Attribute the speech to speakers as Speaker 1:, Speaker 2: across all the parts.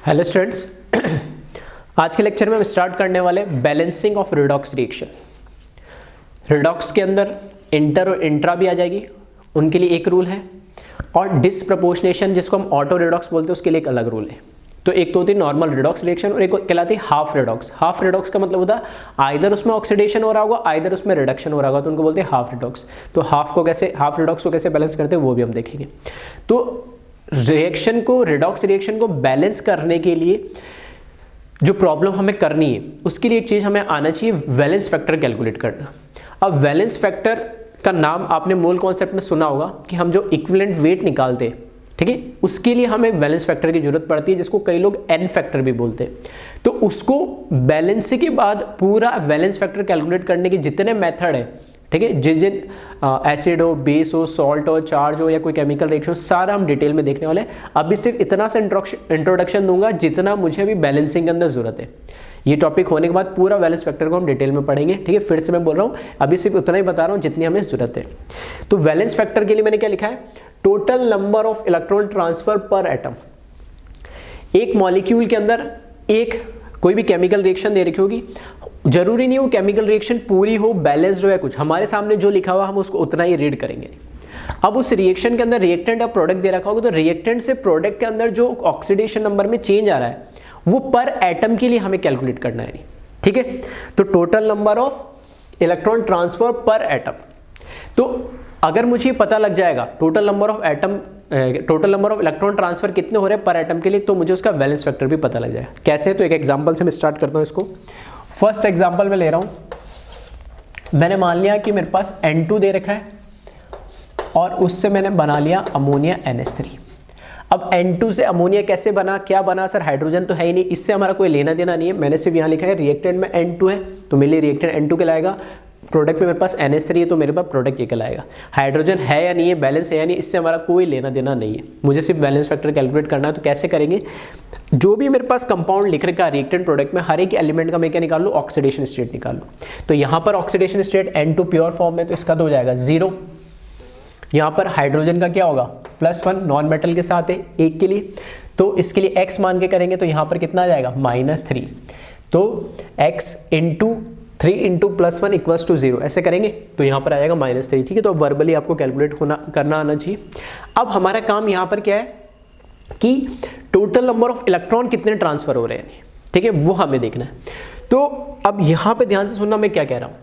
Speaker 1: Hello students, आज के lecture में हम स्टार्ट करने वाले balancing of redox reaction. Redox के अंदर इंटर और इंट्रा भी आ जाएगी, उनके लिए एक रूल है, और डिसप्रपोर्शनेशन जिसको हम ऑटो रिडॉक्स बोलते हैं उसके लिए एक अलग रूल है। तो एक तो होती है नॉर्मल रिडॉक्स रिएक्शन और एक कहलाती है हाफ रिडॉक्स। हाफ रिडॉक्स का मतलब होता है आइदर उसमें ऑक्सीडेशन हो रहा होगा आइदर उसमें रिडक्शन हो रहा होगा, तो उनको बोलते हैं हाफ रिडॉक्स। तो हाफ रिडॉक्स को कैसे बैलेंस करते हैं वो भी हम देखेंगे। तो रिएक्शन को, रिडॉक्स रिएक्शन को बैलेंस करने के लिए जो प्रॉब्लम हमें करनी है उसके लिए एक चीज़ हमें आना चाहिए, वैलेंस फैक्टर कैलकुलेट करना। अब वैलेंस फैक्टर का नाम आपने मोल कॉन्सेप्ट में सुना होगा कि हम जो इक्विवेलेंट वेट निकालते हैं, ठीक है, उसके लिए हमें बैलेंस फैक्टर की जरूरत पड़ती है, जिसको कई लोग एन फैक्टर भी बोलते हैं। तो उसको बैलेंस के बाद पूरा बैलेंस फैक्टर कैलकुलेट करने के जितने मेथड है, ठीक है, जिन एसिड हो, बेस हो, सॉल्ट हो, चार्ज हो या कोई केमिकल रिएक्शन हो, सारा हम डिटेल में देखने वाले हैं। अभी सिर्फ इतना सा इंट्रोडक्शन दूंगा जितना मुझे अभी बैलेंसिंग के अंदर जरूरत है। ये टॉपिक होने के बाद पूरा बैलेंस फैक्टर को हम डिटेल में पढ़ेंगे, ठीक है। फिर से मैं बोल रहा हूँ, अभी सिर्फ उतना ही बता रहा हूँ जितनी हमें जरूरत है। तो बैलेंस फैक्टर के लिए मैंने क्या लिखा है, total number of electron transfer पर एटम। एक मॉलिक्यूल के अंदर एक कोई भी केमिकल रिएक्शन दे रखी होगी, जरूरी नहीं वो केमिकल रिएक्शन पूरी हो, बैलेंस्ड हो या कुछ, हमारे सामने जो लिखा हुआ हम उसको उतना ही रीड करेंगे। अब उस रिएक्शन के अंदर रिएक्टेंट या प्रोडक्ट दे रखा होगा, तो रिएक्टेंट से प्रोडक्ट के अंदर जो ऑक्सीडेशन नंबर में चेंज आ रहा है वो पर एटम के लिए हमें कैलकुलेट करना है, ठीक है। तो total number of electron transfer पर एटम। तो अगर मुझे पता लग जाएगा total number of electron transfer कितने हो रहे हैं पर एटम के लिए, तो मुझे उसका बैलेंस फैक्टर भी पता लग जाएगा। कैसे? तो एक एग्जांपल से मैं स्टार्ट करता हूं इसको। फर्स्ट एग्जांपल में ले रहा हूं, मैंने मान लिया कि मेरे पास N2 दे रखा है और उससे मैंने बना लिया अमोनिया NH3। अब N2 से अमोनिया कैसे बना, क्या बना? सर हाइड्रोजन तो है ही नहीं, इससे हमारा कोई लेना देना नहीं है। मैंने सिर्फ यहाँ लिखा है रिएक्टेंट में N2 है तो मेरे लिए रिएक्टेंट N2 कहलाएगा, प्रोडक्ट में मेरे पास NH3 है तो मेरे पास प्रोडक्ट ये कहलाएगा। हाइड्रोजन है या नहीं है, बैलेंस है या नहीं, इससे हमारा कोई लेना देना नहीं है। मुझे सिर्फ बैलेंस फैक्टर कैलकुलेट करना है। तो कैसे करेंगे, जो भी मेरे पास कंपाउंड लिख रखा है रिएक्टेंट प्रोडक्ट में, हर एक एलिमेंट का मैं क्या निकाल लूँ, ऑक्सीडेशन स्टेट निकाल लूँ। तो यहाँ पर oxidation state N2 pure form में, तो इसका तो हो जाएगा 0। यहाँ पर हाइड्रोजन का क्या होगा, +1, नॉन मेटल के साथ है एक के लिए, तो इसके लिए x मान के करेंगे तो यहाँ पर कितना आ जाएगा, -3। तो x into 3 into +1 equals to 0 ऐसे करेंगे तो यहाँ पर आ जाएगा -3, ठीक है। तो वर्बली आपको कैलकुलेट करना आना चाहिए। अब हमारा काम यहाँ पर क्या है कि टोटल नंबर ऑफ इलेक्ट्रॉन कितने ट्रांसफर हो रहे हैं, ठीक है, वो हमें देखना है। तो अब यहाँ पे ध्यान से सुनना मैं क्या कह रहा हूँ।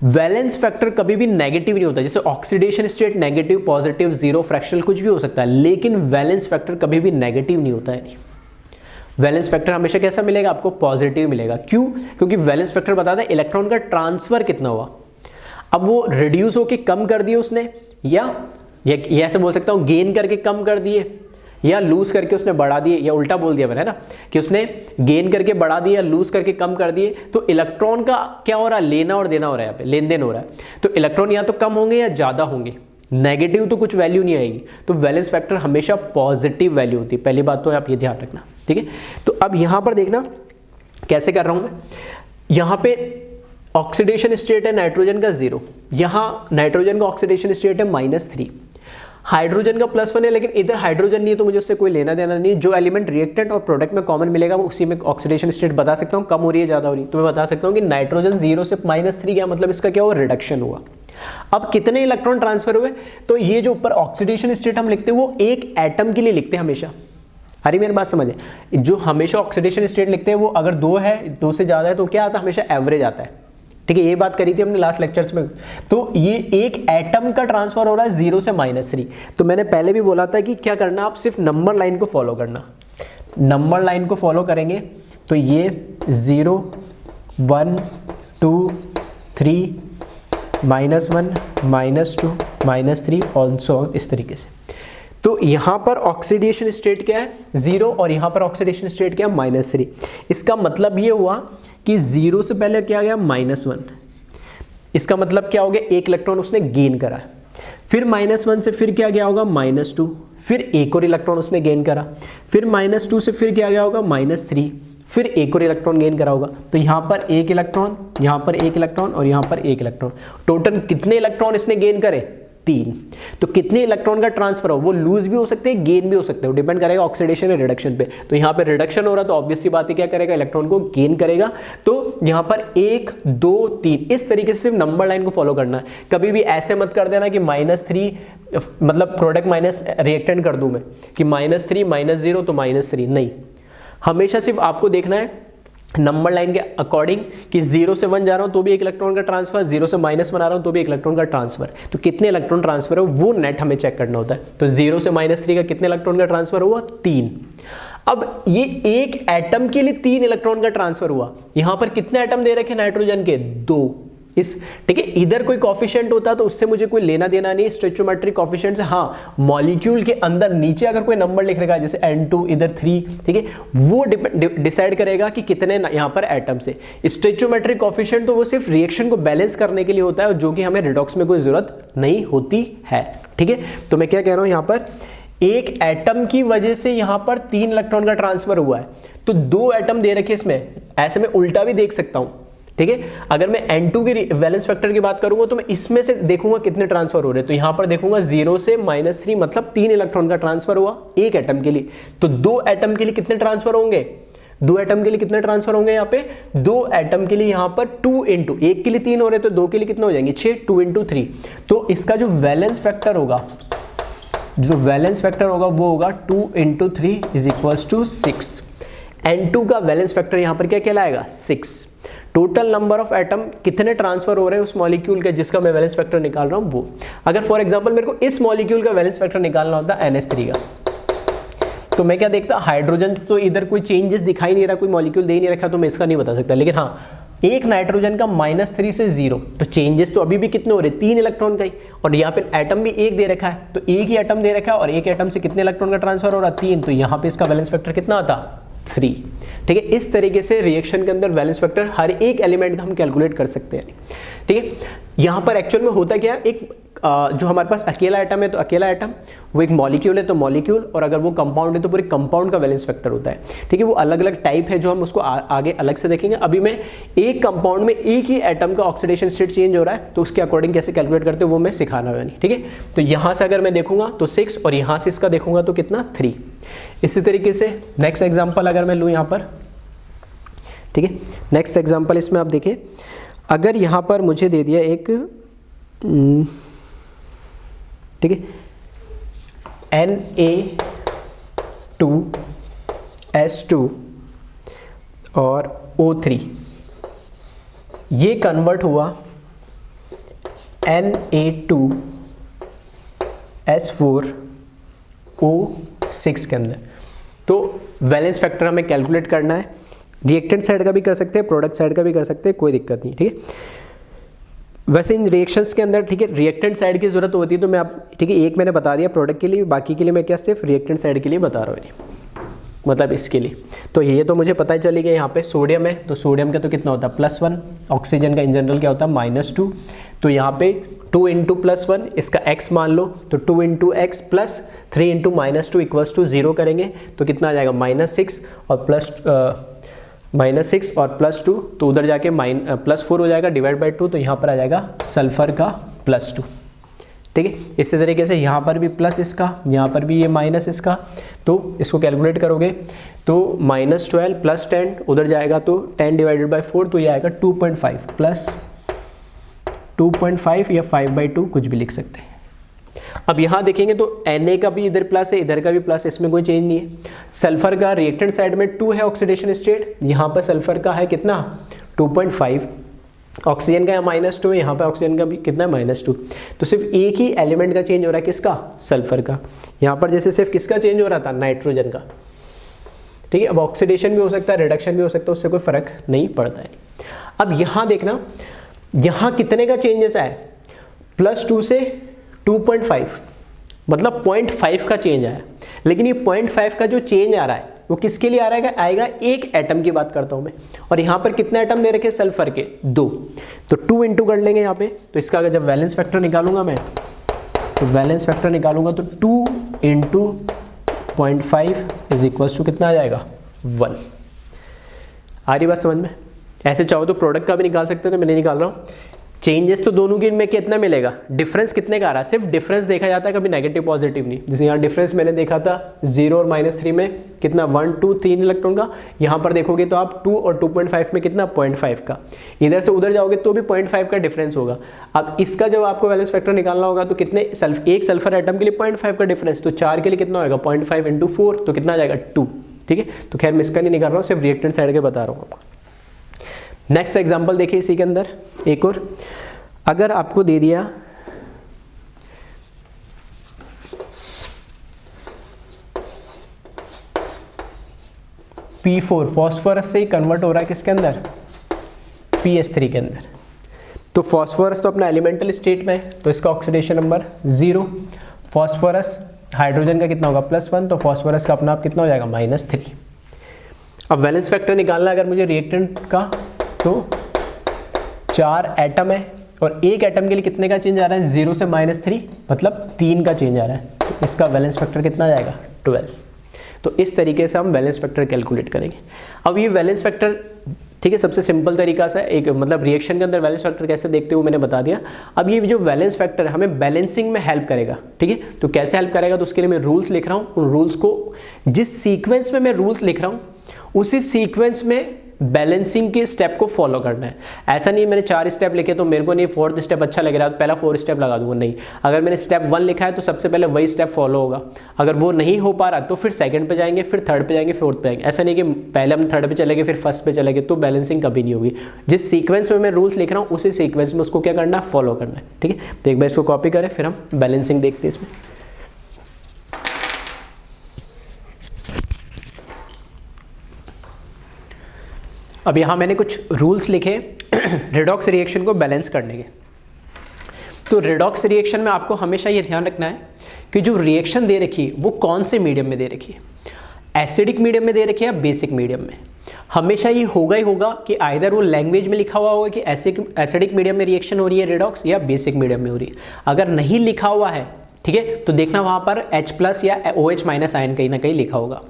Speaker 1: वैलेंस फैक्टर कभी भी नेगेटिव नहीं होता। जैसे oxidation state negative, positive, 0, fractional कुछ भी हो सकता है, लेकिन वैलेंस फैक्टर कभी भी नेगेटिव नहीं होता है। वैलेंस फैक्टर हमेशा कैसा मिलेगा आपको, पॉजिटिव मिलेगा। क्यों? क्योंकि वैलेंस फैक्टर बताता है इलेक्ट्रॉन का ट्रांसफर कितना हुआ। अब वो रिड्यूस होके कम कर दिए उसने, या ऐसे बोल सकता हूँ गेन करके कम कर दिए, या लूज करके उसने बढ़ा दिए, या उल्टा बोल दिया मैंने ना कि उसने गेन करके बढ़ा दिया, लूज करके कम कर दिए। तो इलेक्ट्रॉन का क्या हो रहा है, लेना और देना हो रहा है, यहाँ पे लेन देन हो रहा है। तो इलेक्ट्रॉन या तो कम होंगे या ज़्यादा होंगे, नेगेटिव तो कुछ वैल्यू नहीं आएगी। तो वैलेंस फैक्टर हमेशा पॉजिटिव वैल्यू होती है। पहली बात तो आप ये ध्यान रखना, ठीक है। तो अब यहाँ पर देखना कैसे कर रहा हूँ मैं। यहाँ पे ऑक्सीडेशन स्टेट है नाइट्रोजन का 0, यहाँ नाइट्रोजन का ऑक्सीडेशन स्टेट है -3, हाइड्रोजन का +1 है, लेकिन इधर हाइड्रोजन नहीं है तो मुझे उससे कोई लेना देना नहीं। जो एलिमेंट रिएक्टेंट और प्रोडक्ट में कॉमन मिलेगा वो उसी में ऑक्सीडेशन स्टेट बता सकता हूँ, कम हो रही है ज़्यादा हो रही है। तो मैं बता सकता हूँ कि नाइट्रोजन 0 से -3 गया, मतलब इसका क्या हुआ, रिडक्शन हुआ। अब कितने इलेक्ट्रॉन ट्रांसफर हुए, तो ये जो ऊपर ऑक्सीडेशन स्टेट हम लिखते हैं वो एक एटम के लिए लिखते हैं हमेशा। अरे मेरी बात समझे, जो हमेशा ऑक्सीडेशन स्टेट लिखते हैं वो अगर 2 है, 2 से ज़्यादा है तो क्या आता है, हमेशा एवरेज आता है, ठीक है। ये बात करी थी हमने लास्ट लेक्चर्स में। तो ये एक एटम का ट्रांसफर हो रहा है 0 से -3। तो मैंने पहले भी बोला था कि क्या करना, आप सिर्फ नंबर लाइन को फॉलो करना। नंबर लाइन को फॉलो करेंगे तो ये 0, 1, 2, 3, -1, -2, -3 ऑल्सो, इस तरीके से। तो यहाँ पर ऑक्सीडेशन स्टेट क्या है, 0, और यहाँ पर ऑक्सीडेशन स्टेट क्या है, -3। इसका मतलब ये हुआ कि 0 से पहले क्या गया, -1। इसका मतलब क्या हो गया, एक इलेक्ट्रॉन उसने गेन करा। फिर -1 से फिर क्या गया होगा, -2, फिर एक और इलेक्ट्रॉन उसने गेन करा। फिर -2 से फिर क्या गया होगा, -3, फिर एक और इलेक्ट्रॉन गेन करा होगा। तो यहाँ पर एक इलेक्ट्रॉन, यहाँ पर एक इलेक्ट्रॉन और यहाँ पर एक इलेक्ट्रॉन। टोटल कितने इलेक्ट्रॉन इसने गेन करे, 3। तो कितने इलेक्ट्रॉन का ट्रांसफर हो, वो लूज भी हो सकते हैं, गेन भी हो सकते हैं, वो डिपेंड करेगा ऑक्सीडेशन या रिडक्शन पे। तो यहाँ पे रिडक्शन हो रहा है तो ऑब्वियस सी बात है क्या करेगा, इलेक्ट्रॉन को गेन करेगा। तो यहाँ पर 1 2 3 इस तरीके से सिर्फ नंबर लाइन को फॉलो करना है। कभी भी ऐसे मत कर देना कि -3 मतलब प्रोडक्ट माइनस रिएक्टेंट कर दूं मैं कि -3 -0 तो -3, नहीं, हमेशा सिर्फ आपको देखना है नंबर लाइन के अकॉर्डिंग कि 0 से 1 जा रहा हूं तो भी एक इलेक्ट्रॉन का ट्रांसफर, 0 से -1 आ रहा हूं तो भी एक इलेक्ट्रॉन का ट्रांसफर। तो कितने इलेक्ट्रॉन ट्रांसफर है वो नेट हमें चेक करना होता है। तो 0 से -3 का कितने इलेक्ट्रॉन का ट्रांसफर हुआ, 3। अब ये एक एटम के लिए 3 इलेक्ट्रॉन का ट्रांसफर हुआ। यहां पर कितने एटम दे रखे नाइट्रोजन के, 2। इस ठीक है, इधर कोई कॉफिशिएंट होता तो उससे मुझे कोई लेना देना नहीं, स्टोइचोमेट्रिक कॉफिशिएंट से। हाँ, मॉलिक्यूल के अंदर नीचे अगर कोई नंबर लिख रखा है जैसे N2 इधर 3, ठीक है, वो डिसाइड करेगा कि कितने यहाँ पर एटम्स है। स्टोइचोमेट्रिक कॉफिशिएंट तो वो सिर्फ रिएक्शन को बैलेंस करने के लिए होता है, जो कि हमें रिडॉक्स में कोई जरूरत नहीं होती है। ठीक है, तो मैं क्या कह रहा हूं, यहाँ पर एक एटम की वजह से यहां पर 3 इलेक्ट्रॉन का ट्रांसफर हुआ है, तो 2 एटम दे रखे इसमें। ऐसे में उल्टा भी देख सकता हूं, ठीक है। अगर मैं N2 के वैलेंस फैक्टर की बात करूंगा तो मैं इसमें से देखूंगा कितने ट्रांसफर हो रहे हैं। तो यहां पर देखूंगा 0 से -3 मतलब 3 इलेक्ट्रॉन का ट्रांसफर हुआ एक एटम के लिए। तो 2 एटम के लिए कितने ट्रांसफर होंगे, 2 एटम के लिए कितने ट्रांसफर होंगे, यहाँ पे 2 एटम के लिए यहाँ पर 2 × 1 के लिए 3 हो रहे तो 2 के लिए कितने हो जाएंगे, 6, 2 × 3। तो इसका जो वैलेंस फैक्टर होगा, जो वैलेंस फैक्टर होगा वो होगा 2 × 3 = 6। N2 का वैलेंस फैक्टर यहाँ पर क्या कहलाएगा, 6। टोटल नंबर ऑफ एटम कितने ट्रांसफर हो रहे हैं उस मॉलिक्यूल के जिसका मैं वैलेंस फैक्टर निकाल रहा हूं वो। अगर फॉर एग्जांपल मेरे को इस मॉलिक्यूल का वैलेंस फैक्टर निकालना होता NH3 का, तो मैं क्या देखता, हाइड्रोजन तो इधर कोई चेंजेस दिखाई नहीं रहा, कोई मॉलिक्यूल दे ही नहीं रखा, तो मैं इसका नहीं बता सकता। लेकिन हाँ, एक नाइट्रोजन का -3 से 0, तो चेंजेस तो अभी भी कितने हो रहे, 3 इलेक्ट्रॉन का ही। और यहाँ पे एटम भी एक दे रखा है, तो एक ही एटम दे रखा है और एक एटम से कितने इलेक्ट्रॉन का ट्रांसफर हो रहा, 3। तो यहाँ पे इसका वैलेंस फैक्टर कितना आता, 3। ठीक है, इस तरीके से रिएक्शन के अंदर वैलेंस फैक्टर हर एक एलिमेंट का हम कैलकुलेट कर सकते हैं। ठीक है, यहाँ पर एक्चुअल में होता क्या है, एक जो हमारे पास अकेला एटम है तो अकेला एटम, वो एक मॉलिक्यूल है तो मॉलिक्यूल, और अगर वो कंपाउंड है तो पूरे कंपाउंड का वैलेंस फैक्टर होता है। ठीक है, वो अलग अलग टाइप है जो हम उसको आगे अलग से देखेंगे। अभी मैं एक कंपाउंड में एक ही एटम का ऑक्सीडेशन स्टेट चेंज हो रहा है तो उसके अकॉर्डिंग कैसे कैलकुलेट करते हैं वो मैं सिखाना है। ठीक है, तो यहाँ से अगर मैं देखूंगा तो 6 और यहाँ से इसका देखूंगा तो कितना, 3। इसी तरीके से नेक्स्ट एग्जाम्पल अगर मैं लूँ यहाँ पर, ठीक है, नेक्स्ट एग्जाम्पल इसमें आप देखिए, अगर यहाँ पर मुझे दे दिया एक, ठीक है, Na2S2 और O3, ये कन्वर्ट हुआ Na2S4O6 के अंदर। तो वैलेंस फैक्टर हमें कैलकुलेट करना है, रिएक्टेंट साइड का भी कर सकते हैं, प्रोडक्ट साइड का भी कर सकते हैं, कोई दिक्कत नहीं। ठीक है, वैसे इन रिएक्शंस के अंदर, ठीक है, रिएक्टेंट साइड की जरूरत होती है तो मैं आप, ठीक है, एक मैंने बता दिया प्रोडक्ट के लिए, बाकी के लिए मैं क्या सिर्फ रिएक्टेंट साइड के लिए बता रहा हूँ, मतलब इसके लिए। तो ये तो मुझे पता ही चली गया, यहाँ पे सोडियम है तो सोडियम का तो कितना होता है, +1। ऑक्सीजन का इन जनरल क्या होता है, -2। तो यहाँ पे 2 × +1, इसका x मान लो, तो 2 × x + 3 × -2 = 0 करेंगे तो कितना आ जाएगा, -6 और -6 और +2, तो उधर जाके +4 हो जाएगा, / 2, तो यहाँ पर आ जाएगा सल्फर का +2। ठीक है, इसी तरीके से यहाँ पर भी प्लस इसका, यहाँ पर भी ये माइनस इसका, तो इसको कैलकुलेट करोगे तो -12 + 10 उधर जाएगा तो 10 / 4, तो ये आएगा 2.5 + 2.5 या 5/2 कुछ भी लिख सकते हैं। अब यहाँ देखेंगे तो Na का भी इधर प्लस है, इधर का भी प्लस है, इसमें कोई चेंज नहीं है। सल्फर का रिएक्टेंट साइड में 2 है ऑक्सीडेशन स्टेट, यहाँ पर सल्फर का है कितना, 2.5। ऑक्सीजन का -2 है, यहाँ पे ऑक्सीजन का भी कितना है, -2। तो सिर्फ एक ही एलिमेंट का चेंज हो रहा है, किसका, सल्फर का। यहाँ पर जैसे सिर्फ किसका चेंज हो रहा था, नाइट्रोजन का। ठीक है, अब ऑक्सीडेशन भी हो सकता है, रिडक्शन भी हो सकता है, उससे कोई फर्क नहीं पड़ता है। अब यहाँ देखना, यहाँ कितने का चेंजेस आया, +2 से 2.5, मतलब 0.5 का चेंज आया। लेकिन ये 0.5 का जो चेंज आ रहा है वो किसके लिए आ रहा है, आएगा एक एटम की बात करता हूं मैं, और यहाँ पर कितने एटम दे रखे, सल्फर के 2, तो 2 × कर लेंगे यहाँ पे। तो इसका अगर जब वैलेंस फैक्टर निकालूंगा मैं, तो वैलेंस फैक्टर निकालूंगा तो 2 × 0.5 = कितना आ जाएगा, 1। आ रही बात समझ में। ऐसे चाहो तो प्रोडक्ट का भी निकाल सकते थे, मैं नहीं निकाल रहा हूँ। चेंजेस तो दोनों के में कितना मिलेगा, डिफरेंस कितने का आ रहा है, सिर्फ डिफरेंस देखा जाता है, कभी नेगेटिव पॉजिटिव नहीं। जैसे यहाँ डिफरेंस मैंने देखा था 0 और -3 में कितना 1 2 3 इलेक्ट्रॉन का, यहाँ पर देखोगे तो आप 2 और 2.5 में कितना 0.5 का, इधर से उधर जाओगे तो भी 0.5 का डिफरेंस होगा। अब इसका जब आपको वैलेंस फैक्टर निकालना होगा तो कितने एक सल्फर एटम के लिए 0.5 का डिफरेंस, तो 4 के लिए कितना होगा 0.5 × 4 तो कितना आ जाएगा 2। ठीक है, तो खैर मैं इसका नहीं निकाल रहा हूँ, सिर्फ रिएक्टेंट साइड के बता रहा हूँ आपको। नेक्स्ट एग्जाम्पल देखिए इसी के अंदर एक और, अगर आपको दे दिया P4 फॉस्फोरस से ही कन्वर्ट हो रहा है किसके अंदर, PS3 के अंदर। तो फॉस्फोरस तो अपना एलिमेंटल स्टेट में है, तो इसका ऑक्सीडेशन नंबर 0। फॉस्फोरस हाइड्रोजन का कितना होगा +1, तो फॉस्फोरस का अपना आप कितना हो जाएगा -3। अब वैलेंस फैक्टर निकालना अगर मुझे रिएक्टेंट का, तो 4 एटम है और एक एटम के लिए कितने का चेंज आ रहा है 0 से -3, मतलब 3 का चेंज आ रहा है, तो इसका वैलेंस फैक्टर कितना आ जाएगा 12। तो इस तरीके से हम वैलेंस फैक्टर कैलकुलेट करेंगे। अब ये वैलेंस फैक्टर, ठीक है, सबसे सिंपल तरीका से एक मतलब रिएक्शन के अंदर वैलेंस फैक्टर कैसे देखते हो मैंने बता दिया। अब ये जो वैलेंस फैक्टर है हमें बैलेंसिंग में हेल्प करेगा। ठीक है, तो कैसे हेल्प करेगा, तो उसके लिए मैं रूल्स लिख रहा हूँ। उन रूल्स को जिस सीक्वेंस में मैं रूल्स लिख रहा हूँ उसी सीक्वेंस में बैलेंसिंग के स्टेप को फॉलो करना है। ऐसा नहीं मैंने 4 स्टेप लिखे तो मेरे को नहीं 4th स्टेप अच्छा लग रहा है तो पहला 4 स्टेप लगा दूंगा, नहीं। अगर मैंने स्टेप 1 लिखा है तो सबसे पहले वही स्टेप फॉलो होगा। अगर वो नहीं हो पा रहा तो फिर 2nd पे जाएंगे, फिर 3rd पे जाएंगे, 4th पे जाएंगे। ऐसा नहीं कि पहले हम 3rd पे चलेंगे फिर 1st पे चलेंगे, तो बैलेंसिंग कभी नहीं होगी। जिस सीक्वेंस में मैं रूल्स लिख रहा हूँ उसी सीक्वेंस में उसको क्या करना है, फॉलो करना है। ठीक है, तो एक बार इसको कॉपी करें फिर हम बैलेंसिंग देखते हैं इसमें। अब यहाँ मैंने कुछ रूल्स लिखे रिडॉक्स रिएक्शन को बैलेंस करने के। तो रिडॉक्स रिएक्शन में आपको हमेशा ये ध्यान रखना है कि जो रिएक्शन दे रखी है वो कौन से मीडियम में दे रखी है, एसिडिक मीडियम में दे रखी है या बेसिक मीडियम में। हमेशा ये होगा ही होगा कि आइदर वो लैंग्वेज में लिखा हुआ होगा कि एसिडिक मीडियम में रिएक्शन हो रही है रिडॉक्स, या बेसिक मीडियम में हो रही है। अगर नहीं लिखा हुआ है, ठीक है, तो देखना वहाँ पर H+ या OH- आयन कहीं ना कहीं लिखा होगा।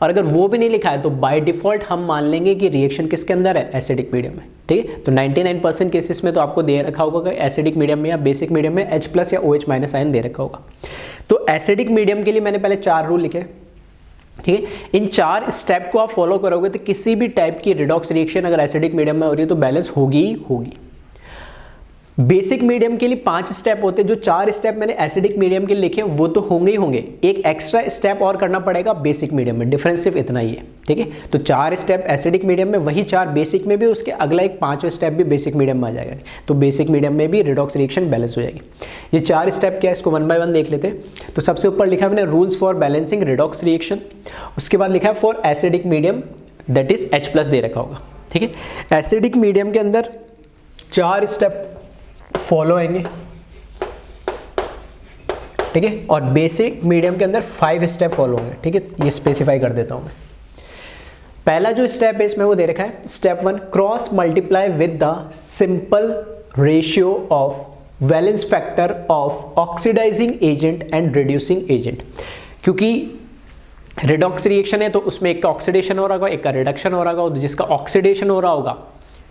Speaker 1: और अगर वो भी नहीं लिखा है तो बाय डिफ़ॉल्ट हम मान लेंगे कि रिएक्शन किसके अंदर है, एसिडिक मीडियम में। ठीक है, तो 99% केसेस में तो आपको दे रखा होगा कि एसिडिक मीडियम में या बेसिक मीडियम में H+ या OH- आयन दे रखा होगा। तो एसिडिक मीडियम के लिए मैंने पहले 4 रूल लिखे। ठीक है, इन 4 स्टेप को आप फॉलो करोगे तो किसी भी टाइप की रिडॉक्स रिएक्शन अगर एसिडिक मीडियम में हो रही है तो बैलेंस होगी ही होगी। बेसिक मीडियम के लिए 5 स्टेप होते हैं। जो 4 स्टेप मैंने एसिडिक मीडियम के लिए लिखे वो तो होंगे ही होंगे, एक एक्स्ट्रा स्टेप और करना पड़ेगा बेसिक मीडियम में, डिफरेंस सिर्फ इतना ही है। ठीक है, तो 4 स्टेप एसिडिक मीडियम में, वही 4 बेसिक में भी, उसके अगला एक 5वां स्टेप भी बेसिक मीडियम में आ जाएगा। तो बेसिक मीडियम में भी रिडॉक्स रिएक्शन बैलेंस हो जाएगी। ये 4 स्टेप क्या है इसको 1 बाय 1 देख लेते हैं। तो सबसे ऊपर लिखा है मैंने rules for balancing redox reaction, उसके बाद लिखा है for acidic medium that is H+ दे रखा होगा। ठीक है, एसिडिक मीडियम के अंदर 4 स्टेप फॉलो होंगे। ठीक है, और बेसिक मीडियम के अंदर 5 स्टेप फॉलो होंगे। ठीक है, ये स्पेसिफाई कर देता हूं मैं। पहला जो स्टेप है इसमें वो दे रखा है step 1, cross multiply with the simple ratio of valence factor of oxidising agent and reducing agent. क्योंकि रिडॉक्स रिएक्शन है तो उसमें एक का ऑक्सीडेशन हो रहा होगा, एक का रिडक्शन हो रहा होगा। जिसका ऑक्सीडेशन हो रहा होगा,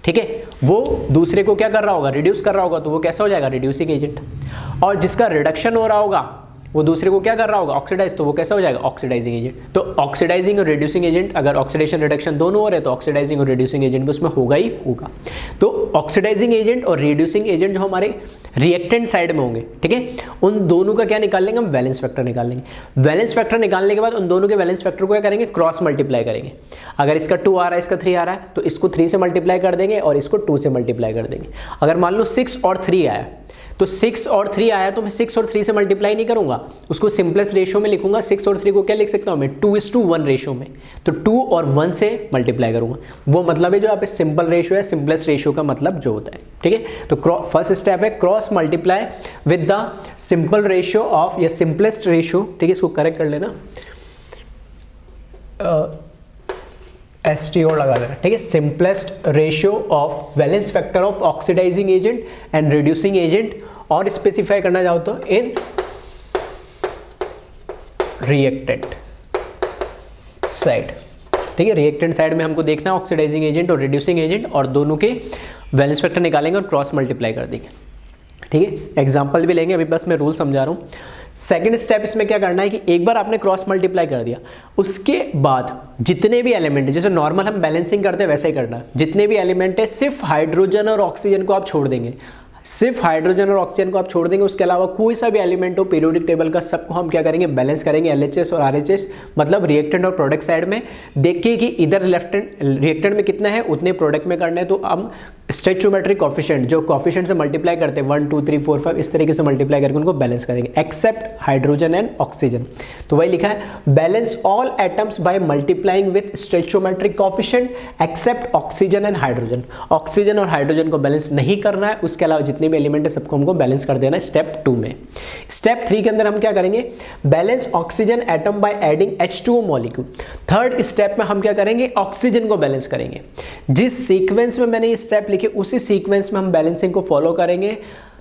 Speaker 1: ठीक है, वो दूसरे को क्या कर रहा होगा, रिड्यूस कर रहा होगा, तो वो कैसा हो जाएगा, रिड्यूसिंग एजेंट। और जिसका रिडक्शन हो रहा होगा वो दूसरे को क्या कर रहा होगा, ऑक्सीडाइज, तो वो कैसा हो जाएगा, ऑक्सीडाइजिंग एजेंट। तो ऑक्सीडाइजिंग और रिड्यूसिंग एजेंट, अगर ऑक्सीडेशन रिडक्शन दोनों हो रहे तो ऑक्सीडाइजिंग और रिड्यूसिंग एजेंट भी उसमें होगा ही होगा। तो ऑक्सीडाइजिंग एजेंट और रिड्यूसिंग एजेंट जो हमारे रिएक्टेंट साइड में होंगे, ठीक है, उन दोनों का क्या निकाल लेंगे हम, वैलेंस फैक्टर निकाल लेंगे। वैलेंस फैक्टर निकालने के बाद उन दोनों के वैलेंस फैक्टर को क्या करेंगे, क्रॉस मल्टीप्लाई करेंगे। अगर इसका 2 आ रहा है, इसका 3 आ रहा है, तो इसको 3 से मल्टीप्लाई कर देंगे और इसको 2 से मल्टीप्लाई कर देंगे। अगर मान लो 6 और 3 आया तो 6 और 3 आया तो मैं 6 और 3 से मल्टीप्लाई नहीं करूंगा, उसको सिंपलेस्ट रेशियो में लिखूंगा। 6 और 3 को क्या लिख सकता हूं मैं, 2:1 रेशियो में। तो 2 और 1 से मल्टीप्लाई करूंगा, वो मतलब है जो आप सिंपल रेशियो है, सिंपलेस्ट रेशियो का मतलब जो होता है। ठीक है, तो फर्स्ट स्टेप है cross multiply with the simple ratio of या सिंपलेस्ट रेशियो। ठीक है, इसको करेक्ट कर लेना, STO लगा देना। ठीक है, simplest ratio of valence factor of oxidising agent and reducing agent, और स्पेसिफाई करना चाहो तो इन रिएक्टेंट साइड। ठीक है। रिएक्टेंट साइड में हमको देखना है ऑक्सीडाइजिंग एजेंट और रिड्यूसिंग एजेंट, और दोनों के वैलेंस फैक्टर निकालेंगे और क्रॉस मल्टीप्लाई कर देंगे, ठीक है। एग्जाम्पल भी लेंगे, अभी बस मैं रूल समझा रहा हूँ। सेकेंड स्टेप इसमें क्या करना है कि एक बार आपने क्रॉस मल्टीप्लाई कर दिया, उसके बाद जितने भी एलिमेंट है, जैसे नॉर्मल हम बैलेंसिंग करते हैं वैसे ही करना है, जितने भी एलिमेंट है सिर्फ हाइड्रोजन और ऑक्सीजन को आप छोड़ देंगे, सिर्फ हाइड्रोजन और ऑक्सीजन को आप छोड़ देंगे, उसके अलावा कोई सा भी एलिमेंट हो पीरियोडिक टेबल का सबको हम क्या करेंगे, बैलेंस करेंगे LHS और RHS, मतलब रिएक्टेंट और प्रोडक्ट साइड में। देखिए कि इधर रिएक्टेंट में कितना है उतने प्रोडक्ट में करना है, तो हम स्टोइचियोमेट्रिक कोफिशिएंट जो कोफिशिएंट से मल्टीप्लाई करते हैं 1 2 3 4 5 इस तरीके से मल्टीप्लाई करके उनको बैलेंस करेंगे, एक्सेप्ट हाइड्रोजन एंड ऑक्सीजन। तो वही लिखा है balance all atoms by multiplying with stoichiometric coefficient except oxygen and hydrogen. Oxygen और हाइड्रोजन को बैलेंस नहीं करना है, उसके अलावा जितने भी एलिमेंट है सबको हमको बैलेंस कर देना है स्टेप 2 में। स्टेप 3 के अंदर हम क्या करेंगे, balance oxygen atom by adding H2O molecule. Third step में हम क्या करेंगे, ऑक्सीजन को बैलेंस करेंगे। जिस सीक्वेंस में मैंने ये स्टेप लिखे उसी सीक्वेंस में हम बैलेंसिंग को फॉलो करेंगे,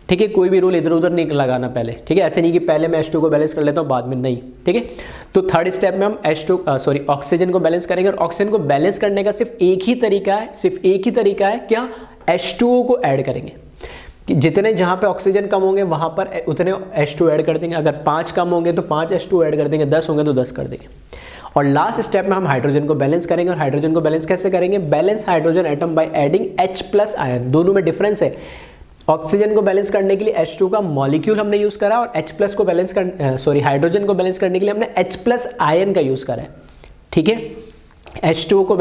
Speaker 1: ठीक है। कोई भी रूल इधर उधर नहीं लगाना पहले, ठीक है। ऐसे नहीं कि पहले मैं H2 को बैलेंस कर लेता हूँ बाद में, नहीं, ठीक है। तो थर्ड स्टेप में हम ऑक्सीजन को बैलेंस करेंगे, और ऑक्सीजन को बैलेंस करने का सिर्फ एक ही तरीका है, क्या, H2O को ऐड करेंगे। कि जितने जहाँ पे ऑक्सीजन कम होंगे वहाँ पर उतने H2 ऐड कर देंगे, अगर 5 कम होंगे तो 5 H2 ऐड कर देंगे, 10 होंगे तो 10 कर देंगे। और लास्ट स्टेप में हम हाइड्रोजन को बैलेंस करेंगे, और हाइड्रोजन को बैलेंस कैसे करेंगे, balance hydrogen atom by adding H+ ion. दोनों में डिफरेंस है, ऑक्सीजन को बैलेंस करने के लिए H2 का मॉलिक्यूल हमने यूज करा, और H+ को बैलेंस हाइड्रोजन को बैलेंस करने के लिए हमने H+ आयन का यूज करा है, ठीक है। H2 को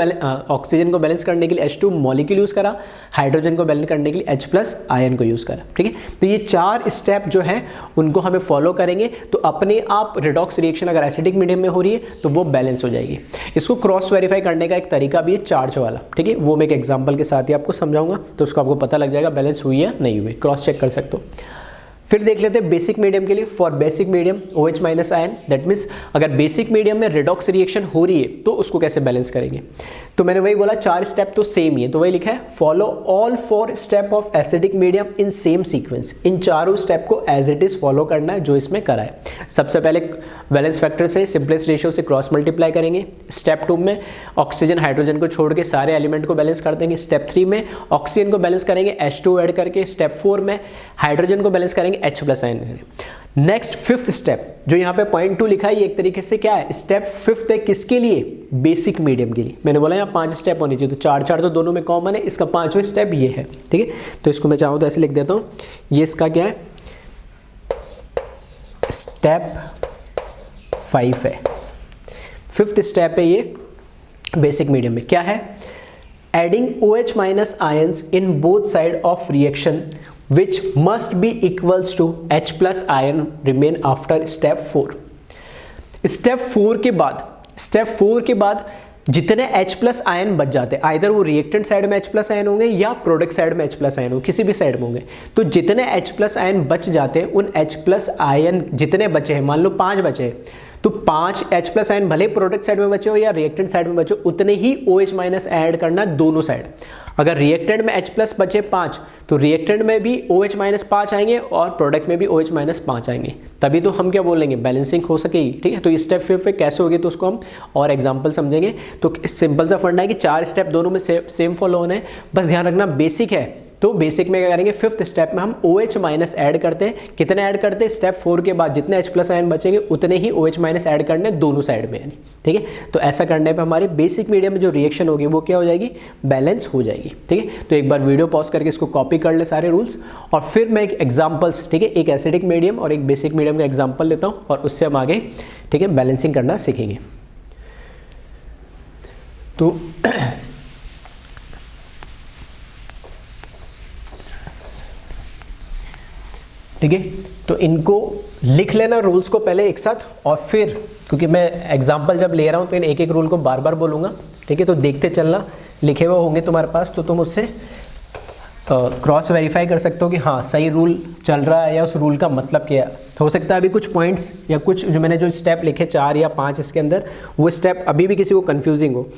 Speaker 1: ऑक्सीजन को बैलेंस करने के लिए H2 मॉलिक्यूल यूज करा, हाइड्रोजन को बैलेंस करने के लिए H+ आयन को यूज करा, ठीक है। तो ये 4 स्टेप जो है उनको हमें फॉलो करेंगे, तो अपने आप रिडॉक्स रिएक्शन अगर एसिडिक मीडियम में हो रही है तो वो बैलेंस हो जाएगी। इसको क्रॉस वेरीफाई करने का एक तरीका भी है चार्ज वाला, ठीक है। वो मैं एक एग्जाम्पल के साथ ही आपको समझाऊंगा, तो उसको आपको पता लग जाएगा बैलेंस हुई या नहीं हुई, क्रॉस चेक कर सकते हो। फिर देख लेते हैं बेसिक मीडियम के लिए। For basic medium OH- ion, that means अगर बेसिक मीडियम में रिडॉक्स रिएक्शन हो रही है तो उसको कैसे बैलेंस करेंगे। तो मैंने वही बोला 4 स्टेप तो सेम ही है, तो वही लिखा है follow all 4 step of acidic medium in same sequence. इन चारों स्टेप को एज इट इज फॉलो करना है जो इसमें करा है। सबसे पहले वैलेंस फैक्टर से सिंपलेस्ट रेशियो से क्रॉस मल्टीप्लाई करेंगे। स्टेप 2 में ऑक्सीजन हाइड्रोजन को छोड़ के सारे एलिमेंट को बैलेंस कर देंगे। स्टेप 3 में ऑक्सीजन को बैलेंस करेंगे H2 ऐड करके। स्टेप 4 में हाइड्रोजन को बैलेंस करेंगे H+ ion. Next 5th step जो यहाँ पे पॉइंट 2 लिखा है, ये एक तरीके से क्या है, स्टेप 5th है किसके लिए, बेसिक मीडियम के लिए। मैंने बोला यहाँ 5 स्टेप होने चाहिए, तो 4 तो दोनों में कॉमन है, इसका 5वां स्टेप ये है, ठीक है। तो इसको मैं चाहूँ तो ऐसे लिख देता हूँ, ये इसका क्या है, स्टेप 5 है, 5th स्टेप है ये बेसिक मीडियम में। क्या है, adding OH- ions in both side of reaction which must be equals to H+ ion remain after step 4। Step 4 के बाद जितने H+ आयन बच जाते हैं, आइदर वो रिएक्टेंट साइड में H+ आयन होंगे या प्रोडक्ट साइड में H+ आयन होंगे, किसी भी साइड में होंगे, तो जितने H+ आयन बच जाते हैं उन H+ आयन जितने बचे हैं, मान लो 5 बचे हैं, तो 5 H+ आयन भले प्रोडक्ट साइड में बचे हो या रिएक्टेंट साइड में बचे हो, उतने ही OH- ऐड करना दोनों साइड। अगर रिएक्टेंट में H+ बचे 5 तो रिएक्टेंट में भी OH- आएंगे और प्रोडक्ट में भी OH- आएंगे, तभी तो हम क्या बोलेंगे, बैलेंसिंग हो सकेगी, ठीक है। तो इस स्टेप 5 पे कैसे होगी तो उसको हम और एग्जांपल समझेंगे। तो सिंपल सा फंडा है कि 4 स्टेप दोनों में सेम फॉलो होने, बस ध्यान रखना बेसिक है। तो बेसिक में क्या करेंगे, 5th स्टेप में हम OH- ऐड करते हैं। कितने ऐड करते हैं, स्टेप 4 के बाद जितने H+ आयन बचेंगे उतने ही OH- ऐड करने दोनों साइड में, यानी, ठीक है। तो ऐसा करने पे हमारी बेसिक मीडियम में जो रिएक्शन होगी वो क्या हो जाएगी, बैलेंस हो जाएगी, ठीक है। तो एक बार वीडियो पॉज करके इसको कॉपी कर ले सारे रूल्स, और फिर मैं एक एग्जाम्पल्स, ठीक है, एक एसिडिक मीडियम और एक बेसिक मीडियम का एग्जाम्पल लेता हूँ और उससे हम आगे, ठीक है, बैलेंसिंग करना सीखेंगे। तो ठीक है, तो इनको लिख लेना रूल्स को पहले एक साथ, और फिर क्योंकि मैं एग्जांपल जब ले रहा हूँ तो इन एक एक रूल को बार बार बोलूँगा, ठीक है। तो देखते चलना, लिखे हुए होंगे तुम्हारे पास तो तुम उससे क्रॉस वेरीफाई कर सकते हो कि हाँ सही रूल चल रहा है या उस रूल का मतलब क्या है। हो सकता है अभी कुछ पॉइंट्स या कुछ जो मैंने जो स्टेप लिखे 4 या 5 इसके अंदर, वो स्टेप अभी भी किसी को कन्फ्यूजिंग हो,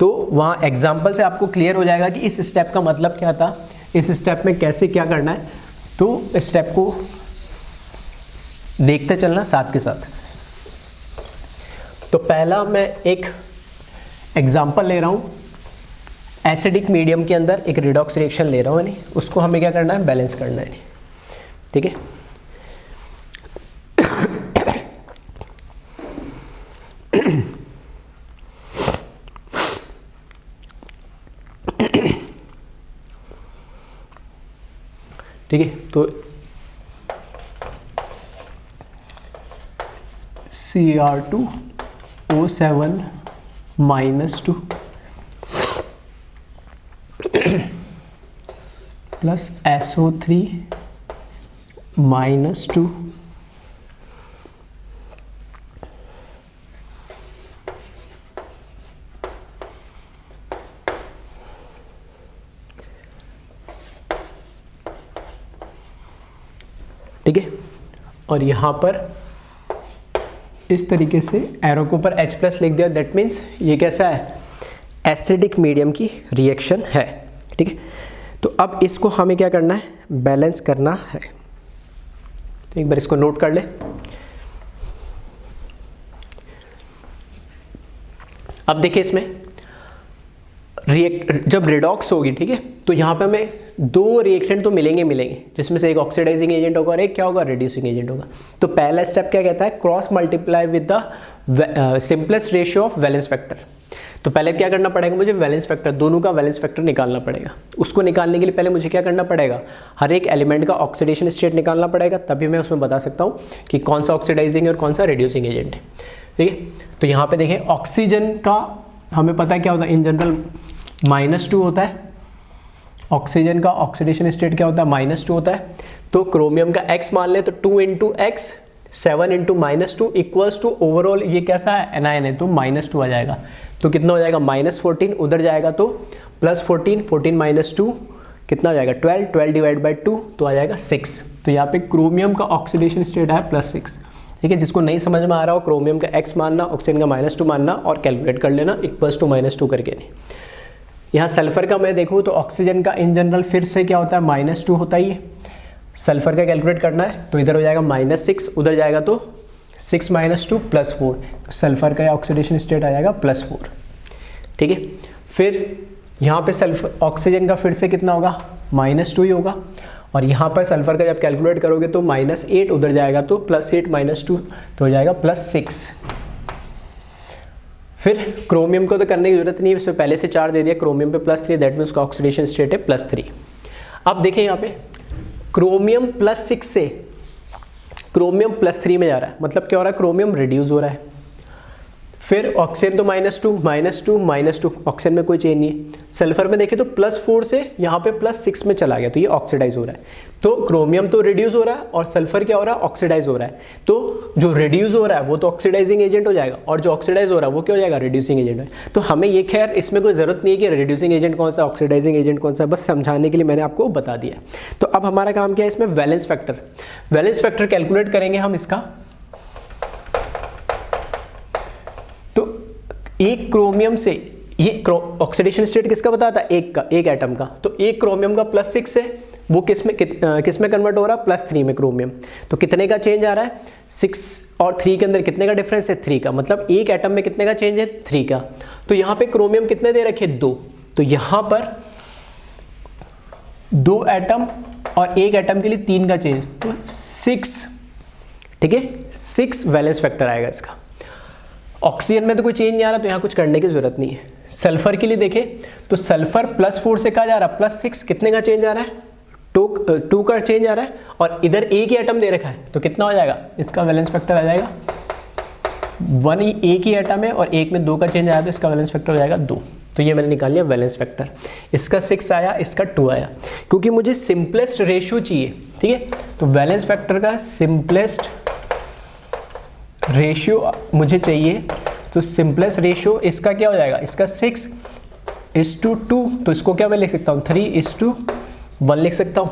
Speaker 1: तो वहाँ एग्जाम्पल से आपको क्लियर हो जाएगा कि इस स्टेप का मतलब क्या था, इस स्टेप में कैसे क्या करना है। तो स्टेप को देखते चलना साथ के साथ। तो पहला मैं एक एग्जाम्पल ले रहा हूँ, एसिडिक मीडियम के अंदर एक रिडॉक्स रिएक्शन ले रहा हूँ, यानी उसको हमें क्या करना है, बैलेंस करना है, ठीक है। ठीक है, तो Cr2O7 -2 प्लस SO3 -2 ठीक है। और यहाँ पर इस तरीके से एरो के ऊपर H+ लिख दिया, दैट मीन्स ये कैसा है, एसिडिक मीडियम की रिएक्शन है, ठीक है। तो अब इसको हमें क्या करना है, बैलेंस करना है। तो एक बार इसको नोट कर ले। अब देखिए इसमें जब रिडॉक्स होगी, ठीक है, तो यहाँ पे हमें दो रिएक्शन तो मिलेंगे, जिसमें से एक ऑक्सीडाइजिंग एजेंट होगा और एक क्या होगा, रिड्यूसिंग एजेंट होगा। तो पहला स्टेप क्या कहता है, cross multiply with the simplest ratio of valence factor. तो पहले क्या करना पड़ेगा, मुझे वैलेंस फैक्टर, दोनों का वैलेंस फैक्टर निकालना पड़ेगा। उसको निकालने के लिए पहले मुझे क्या करना पड़ेगा, हर एक एलिमेंट का ऑक्सीडेशन स्टेट निकालना पड़ेगा, तभी मैं उसमें बता सकता हूँ कि कौन सा ऑक्सीडाइजिंग है और कौन सा रिड्यूसिंग एजेंट है, ठीक है। तो यहाँ पे देखें, ऑक्सीजन का हमें पता है क्या होता है, इन जनरल -2 होता है। ऑक्सीजन का ऑक्सीडेशन स्टेट क्या होता है, -2 होता है। तो क्रोमियम का x मान ले तो 2 × x 7 × -2 इक्वल्स टू ओवरऑल ये कैसा है, एनायन है, तो -2 आ जाएगा। तो कितना हो जाएगा, -14, उधर जाएगा तो +14, 14 - 2 कितना हो जाएगा, 12, 12 डिवाइड बाई 2 तो आ जाएगा 6। तो यहाँ पे क्रोमियम का ऑक्सीडेशन स्टेट है +6, ठीक है। जिसको नहीं समझ में आ रहा हो, क्रोमियम का x मानना, ऑक्सीजन का -2 मानना और कैलकुलेट कर लेना, इक्वल्स टू -2 करके नहीं। यहाँ सल्फर का मैं देखूँ तो ऑक्सीजन का इन जनरल फिर से क्या होता है, -2 होता ही है। सल्फर का कैलकुलेट करना है तो इधर हो जाएगा -6, उधर जाएगा तो 6 - 2 +4, सल्फर का ऑक्सीडेशन स्टेट आ जाएगा +4, ठीक है। फिर यहाँ पे सल्फर ऑक्सीजन का फिर से कितना होगा, -2 ही होगा। और यहाँ पर सल्फर का जब कैलकुलेट करोगे तो -8, उधर जाएगा तो +8 - 2 तो हो जाएगा +6। फिर क्रोमियम को तो करने की जरूरत नहीं है, इसमें पहले से 4 दे दिया, क्रोमियम पे +3, दैट मीन उसका ऑक्सीडेशन स्टेट है +3। अब देखिए यहाँ पे क्रोमियम +6 से क्रोमियम +3 में जा रहा है, मतलब क्या हो रहा है, क्रोमियम रिड्यूस हो रहा है। फिर ऑक्सीजन तो -2 ऑक्सीजन में कोई चेंज नहीं है। सल्फर में देखें तो +4 से यहाँ पे +6 में चला गया, तो ये ऑक्सीडाइज हो रहा है। तो क्रोमियम तो रिड्यूस हो रहा है और सल्फर क्या हो रहा है, ऑक्सीडाइज हो रहा है। तो जो रिड्यूस हो रहा है वो तो ऑक्सीडाइजिंग एजेंट हो जाएगा और जो ऑक्सीडाइज हो रहा है वो क्या हो जाएगा, रिड्यूसिंग एजेंट है। तो हमें ये खैर इसमें कोई ज़रूरत नहीं है कि रिड्यूसिंग एजेंट कौन सा, ऑक्सीडाइजिंग एजेंट कौन सा, बस समझाने के लिए मैंने आपको बता दिया। तो अब हमारा काम क्या है, इसमें वैलेंस फैक्टर कैलकुलेट करेंगे हम इसका। एक क्रोमियम से ये ऑक्सीडेशन स्टेट किसका बताता है, एक एटम का। तो एक क्रोमियम का +6 है, वो किस में कन्वर्ट हो रहा है, +3 में क्रोमियम। तो कितने का चेंज आ रहा है, 6 और 3 के अंदर कितने का डिफरेंस है, 3 का, मतलब एक एटम में कितने का चेंज है, 3 का। तो यहाँ पे क्रोमियम कितने दे रखे, 2। तो यहाँ पर 2 एटम और एक एटम के लिए 3 का चेंज, तो 6, ठीक है, 6 वैलेंस फैक्टर आएगा इसका। ऑक्सीजन में तो कोई चेंज नहीं आ रहा, तो यहाँ कुछ करने की जरूरत नहीं है। सल्फर के लिए देखें तो सल्फर +4 से कहा जा रहा है +6, कितने का चेंज आ रहा है, 2 का चेंज आ रहा है। और इधर एक ही एटम दे रखा है, तो कितना हो जाएगा, इसका वैलेंस फैक्टर आ जाएगा 1, एक ही एटम है और एक में 2 का चेंज आया, तो इसका वैलेंस फैक्टर हो जाएगा 2। तो ये मैंने निकाल लिया वैलेंस फैक्टर, इसका 6 आया, इसका 2 आया, क्योंकि मुझे सिंपलेस्ट रेशियो चाहिए, ठीक है। तो वैलेंस फैक्टर का सिंपलेस्ट रेशियो मुझे चाहिए, तो सिंपलेस्ट रेशियो इसका क्या हो जाएगा, इसका 6:2, तो इसको क्या मैं लिख सकता हूँ, 3:1 लिख सकता हूँ,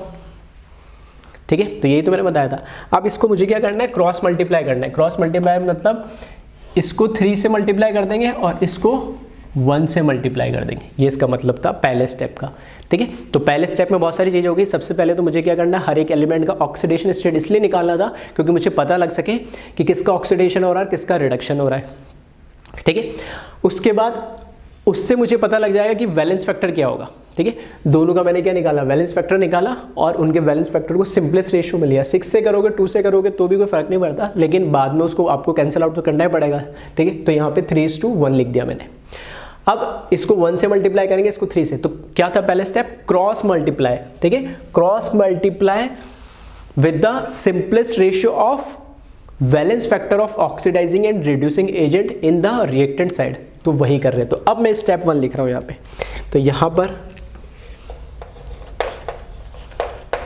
Speaker 1: ठीक है। तो यही तो मैंने बताया था। अब इसको मुझे क्या करना है, क्रॉस मल्टीप्लाई करना है। क्रॉस मल्टीप्लाई मतलब इसको 3 से मल्टीप्लाई कर देंगे और इसको 1 से मल्टीप्लाई कर देंगे, ये इसका मतलब था पहले स्टेप का, ठीक है। तो पहले स्टेप में बहुत सारी चीज़ होगी। सबसे पहले तो मुझे क्या करना है, हर एक एलिमेंट का ऑक्सीडेशन स्टेट इसलिए निकालना था क्योंकि मुझे पता लग सके कि किसका ऑक्सीडेशन हो रहा है, किसका रिडक्शन हो रहा है, ठीक है। उसके बाद उससे मुझे पता लग जाएगा कि वैलेंस फैक्टर क्या होगा। ठीक है, दोनों का मैंने क्या निकाला, वैलेंस फैक्टर निकाला और उनके वैलेंस फैक्टर को सिंपलेस्ट रेशियो में लिया। 6 से करोगे 2 से करोगे तो भी कोई फर्क नहीं पड़ता, लेकिन बाद में उसको आपको कैंसिल आउट तो करना ही पड़ेगा। ठीक है, तो यहाँ पे 3:1 लिख दिया मैंने। अब इसको 1 से मल्टीप्लाई करेंगे, इसको 3 से, तो क्या था पहले स्टेप, क्रॉस मल्टीप्लाई। ठीक है, cross multiply with the simplest ratio of valence factor of oxidising and reducing agent in the reactant side, तो वही कर रहे हैं। तो अब मैं स्टेप 1 लिख रहा हूं यहाँ पे, तो यहाँ पर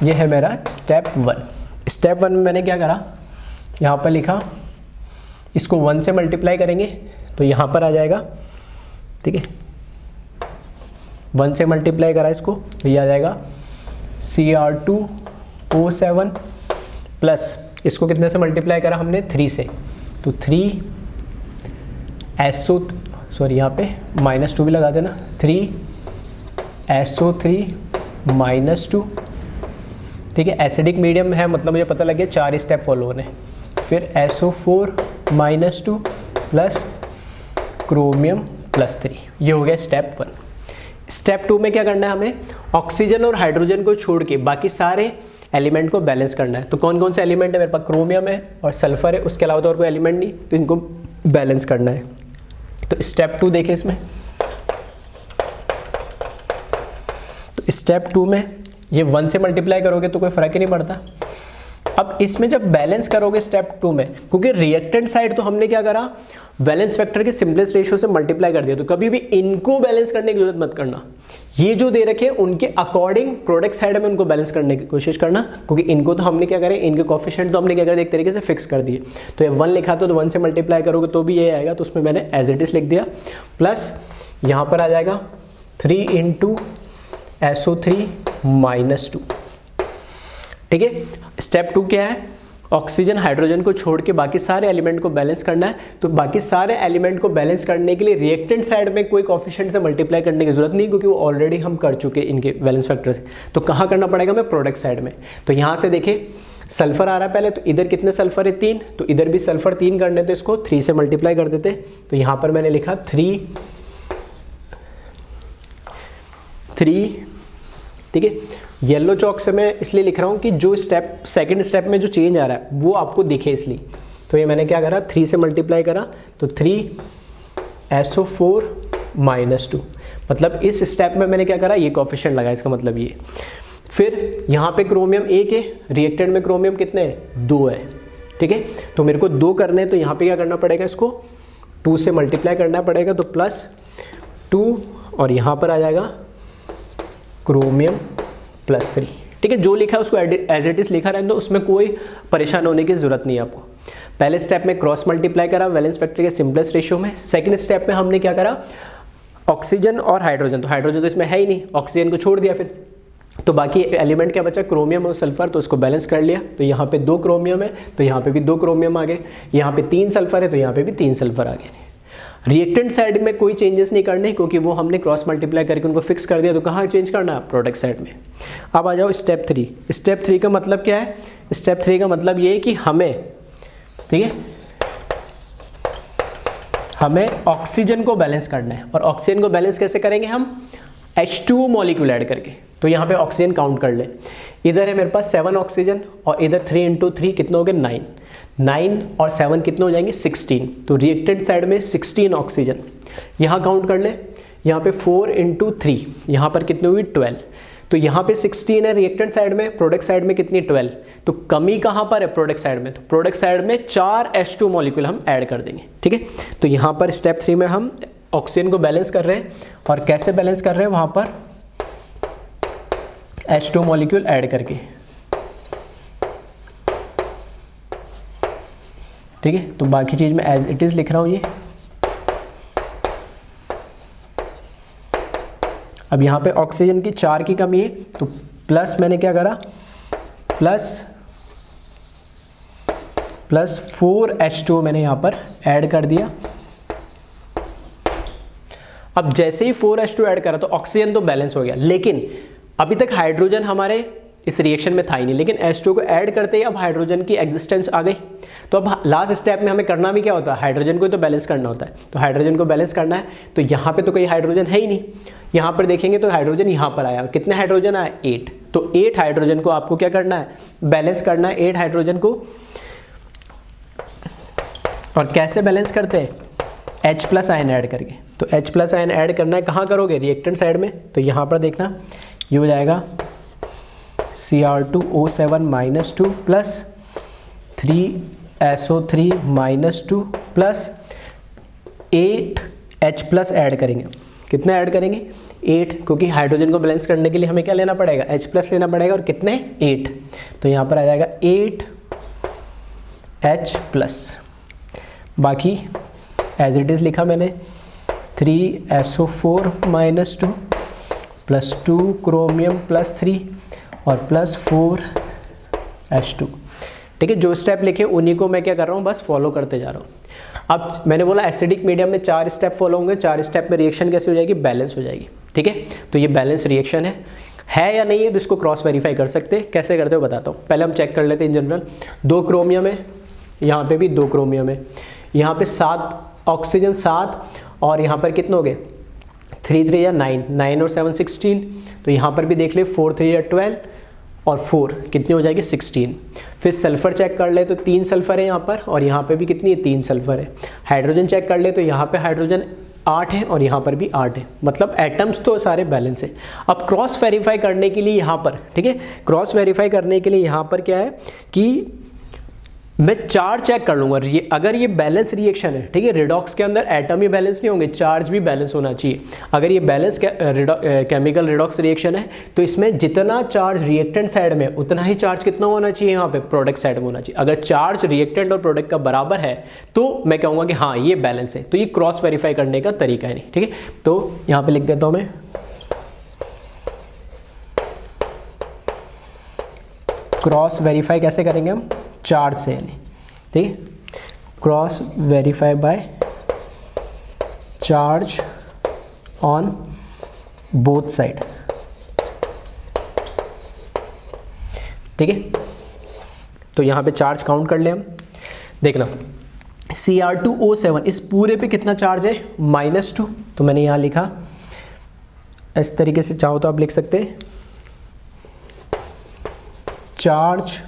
Speaker 1: ये है मेरा स्टेप 1। स्टेप 1 में मैंने क्या करा, यहाँ पर लिखा, इसको 1 से मल्टीप्लाई करेंगे तो यहाँ पर आ जाएगा। ठीक है, 1 से मल्टीप्लाई करा इसको तो ये आ जाएगा Cr2O7 प्लस इसको कितने से मल्टीप्लाई करा हमने, 3 से, तो 3SO, सॉरी यहाँ पे -2 भी लगा देना, 3SO3 -2। ठीक है, एसिडिक मीडियम है, मतलब मुझे पता लग गया 4 स्टेप फॉलो होने। फिर SO4 -2 प्लस क्रोमियम +3, ये हो गया स्टेप 1। स्टेप 2 में क्या करना है हमें, ऑक्सीजन और हाइड्रोजन को छोड़ के बाकी सारे एलिमेंट को बैलेंस करना है। तो कौन कौन से एलिमेंट है मेरे पास, क्रोमियम है और सल्फर है, उसके अलावा तो और कोई एलिमेंट नहीं, तो इनको बैलेंस करना है। तो स्टेप 2 देखें इसमें, तो स्टेप 2 में ये 1 से मल्टीप्लाई करोगे तो कोई फर्क ही नहीं पड़ता। अब इसमें जब बैलेंस करोगे स्टेप 2 में, क्योंकि रिएक्टेंट साइड तो हमने क्या करा, वैलेंस फैक्टर के सिंपलेस्ट रेशियो से मल्टीप्लाई कर दिया, तो कभी भी इनको बैलेंस करने की जरूरत मत करना। ये जो दे रखे उनके अकॉर्डिंग प्रोडक्ट साइड में उनको बैलेंस करने की कोशिश करना, क्योंकि इनको तो हमने क्या करें, इनके कोफिशिएंट तो हमने क्या करे एक तरीके से फिक्स कर दिए। तो ये 1 लिखा तो 1 से मल्टीप्लाई करोगे तो भी ये आएगा, तो उसमें मैंने एज इट इज लिख दिया, प्लस यहाँ पर आ जाएगा 3 × SO3 -2। ठीक है, स्टेप 2 क्या है, ऑक्सीजन हाइड्रोजन को छोड़ के बाकी सारे एलिमेंट को बैलेंस करना है। तो बाकी सारे एलिमेंट को बैलेंस करने के लिए रिएक्टेंट साइड में कोई कोफिशिएंट से मल्टीप्लाई करने की जरूरत नहीं, क्योंकि वो ऑलरेडी हम कर चुके इनके बैलेंस फैक्टर से। तो कहाँ करना पड़ेगा हमें, प्रोडक्ट साइड में। तो यहाँ से देखिए सल्फर आ रहा है पहले, तो इधर कितने सल्फर है, 3, तो इधर भी सल्फर 3 करने, तो इसको 3 से मल्टीप्लाई कर देते। तो यहाँ पर मैंने लिखा 3। ठीक है, येलो चौक से मैं इसलिए लिख रहा हूँ कि जो स्टेप सेकंड स्टेप में जो चेंज आ रहा है वो आपको दिखे, इसलिए। तो ये मैंने क्या करा, 3 से मल्टीप्लाई करा, तो 3SO4 -2, मतलब इस स्टेप में मैंने क्या करा, ये कोफिशिएंट लगा, इसका मतलब ये। फिर यहाँ पे क्रोमियम 1 है, रिएक्टेंट में क्रोमियम कितने हैं, 2 है। ठीक है, तो मेरे को 2 करने हैं, तो यहाँ पे क्या करना पड़ेगा, इसको 2 से मल्टीप्लाई करना पड़ेगा, तो +2 और यहाँ पर आ जाएगा क्रोमियम +3। ठीक है, जो लिखा है उसको एज इट इज लिखा रहने दो, उसमें कोई परेशान होने की जरूरत नहीं है आपको। पहले स्टेप में क्रॉस मल्टीप्लाई करा वैलेंस फैक्टर के सिंपलेस्ट रेशियो में। सेकंड स्टेप में हमने क्या करा, ऑक्सीजन और हाइड्रोजन, तो हाइड्रोजन तो इसमें है ही नहीं, ऑक्सीजन को छोड़ दिया, फिर तो बाकी एलिमेंट क्या बचा, क्रोमियम और सल्फर, तो उसको बैलेंस कर लिया। तो यहाँ पे 2 क्रोमियम है, तो यहाँ पे भी 2 क्रोमियम आ गए, यहाँ पे 3 सल्फर है, तो यहाँ पे भी 3 सल्फर आ गए। रिएक्टेंट साइड में कोई चेंजेस नहीं करने, क्योंकि वो हमने क्रॉस मल्टीप्लाई करके उनको फिक्स कर दिया। तो कहाँ चेंज करना है, प्रोडक्ट साइड में। अब आ जाओ स्टेप 3। स्टेप 3 का मतलब क्या है, स्टेप 3 का मतलब ये है कि हमें, ठीक है, हमें ऑक्सीजन को बैलेंस करना है। और ऑक्सीजन को बैलेंस कैसे करेंगे हम, H2O मॉलिक्यूल ऐड करके। तो यहाँ पे ऑक्सीजन काउंट कर ले, इधर है मेरे पास 7 ऑक्सीजन और इधर 3 × 3 कितना हो गया, 9। 9 और 7 कितने हो जाएंगे, 16। तो रिएक्टेंट साइड में 16 ऑक्सीजन, यहाँ काउंट कर ले, यहाँ पे 4 × 3, यहाँ पर कितनी हुई, 12। तो यहाँ पे 16 है रिएक्टेंट साइड में, प्रोडक्ट साइड में कितनी, 12। तो कमी कहाँ पर है, प्रोडक्ट साइड में। तो प्रोडक्ट साइड में 4 H2 मॉलिक्यूल हम ऐड कर देंगे। ठीक है, तो यहाँ पर स्टेप 3 में हम ऑक्सीजन को बैलेंस कर रहे हैं, और कैसे बैलेंस कर रहे हैं, वहाँ पर H2 मॉलिक्यूल ऐड करके। ठीक है, तो बाकी चीज़ मैं एज इट इज़ लिख रहा हूँ ये। अब यहाँ पे ऑक्सीजन की 4 की कमी है, तो प्लस मैंने क्या करा, प्लस 4 H2O मैंने यहाँ पर ऐड कर दिया। अब जैसे ही 4 H2 ऐड करा तो ऑक्सीजन तो बैलेंस हो गया, लेकिन अभी तक हाइड्रोजन हमारे इस रिएक्शन में था ही नहीं, लेकिन H2 को ऐड करते ही अब हाइड्रोजन की एग्जिस्टेंस आ गई। तो अब लास्ट स्टेप में हमें करना भी क्या होता है, हाइड्रोजन को तो बैलेंस करना होता है। तो हाइड्रोजन को बैलेंस करना है, तो यहाँ पे तो कोई हाइड्रोजन है ही नहीं, यहाँ पर देखेंगे तो हाइड्रोजन यहाँ पर आया, कितने हाइड्रोजन आया 8। तो 8 हाइड्रोजन को आपको क्या करना है, बैलेंस करना है 8 हाइड्रोजन को। और कैसे बैलेंस करते हैं, H+ आयन ऐड करके। तो H+ आयन ऐड करना है, कहाँ करोगे, रिएक्टेंट साइड में। तो यहाँ पर देखना ये हो जाएगा Cr2O7 -2 plus 3SO3 -2 plus 8 H+ add करेंगे। कितना ऐड करेंगे 8, क्योंकि हाइड्रोजन को बैलेंस करने के लिए हमें क्या लेना पड़ेगा, H+ लेना पड़ेगा, और कितने 8। तो यहाँ पर आ जाएगा 8 H+, बाकी एज इट इज़ लिखा मैंने 3SO4 -2 प्लस 2 क्रोमियम प्लस 3 और प्लस 4 H2। ठीक है, जो स्टेप लिखे उन्हीं को मैं क्या कर रहा हूँ, बस फॉलो करते जा रहा हूँ। अब मैंने बोला एसिडिक मीडियम में 4 स्टेप फॉलो होंगे, 4 स्टेप में रिएक्शन कैसे हो जाएगी, बैलेंस हो जाएगी। ठीक है, तो ये बैलेंस रिएक्शन है या नहीं है, तो इसको क्रॉस वेरीफाई कर सकते हैं। कैसे करते हो बताता हूँ, पहले हम चेक कर लेते हैं। इन जनरल 2 क्रोमियम है, यहाँ पे भी 2 क्रोमियम है, यहाँ पे 7 ऑक्सीजन 7, और यहाँ पर कितने हो गए 3 3 या 9, 9 और 7 16। तो यहाँ पर भी देख ले 4 3 या 12 और 4 कितनी हो जाएगी 16। फिर सल्फर चेक कर ले तो 3 सल्फर है यहाँ पर, और यहाँ पे भी कितनी है 3 सल्फर है। हाइड्रोजन चेक कर ले तो यहाँ पे हाइड्रोजन 8 है और यहाँ पर भी 8 है, मतलब एटम्स तो सारे बैलेंस है। अब क्रॉस वेरीफाई करने के लिए यहाँ पर, ठीक है, क्रॉस वेरीफाई करने के लिए यहाँ पर क्या है कि मैं चार्ज चेक कर लूँगा। अगर ये बैलेंस रिएक्शन है, ठीक है, रिडॉक्स के अंदर एटम ही बैलेंस नहीं होंगे, चार्ज भी बैलेंस होना चाहिए। अगर ये बैलेंस केमिकल रिडॉक्स रिएक्शन है तो इसमें जितना चार्ज रिएक्टेंट साइड में उतना ही चार्ज कितना होना चाहिए यहाँ पे प्रोडक्ट साइड में होना चाहिए। अगर चार्ज रिएक्टेंट और प्रोडक्ट का बराबर है तो मैं कहूँगा कि हाँ ये बैलेंस है। तो ये क्रॉस वेरीफाई करने का तरीका है नहीं। ठीक है, तो यहाँ पे लिख देता हूँ मैं, क्रॉस वेरीफाई कैसे करेंगे हम, चार्ज से, यानी ठीक है, cross verify by charge on both side. ठीक है, तो यहां पे चार्ज काउंट कर ले हम। देखना Cr2O7 इस पूरे पे कितना चार्ज है -2। तो मैंने यहां लिखा, इस तरीके से चाहो तो आप लिख सकते हैं, charge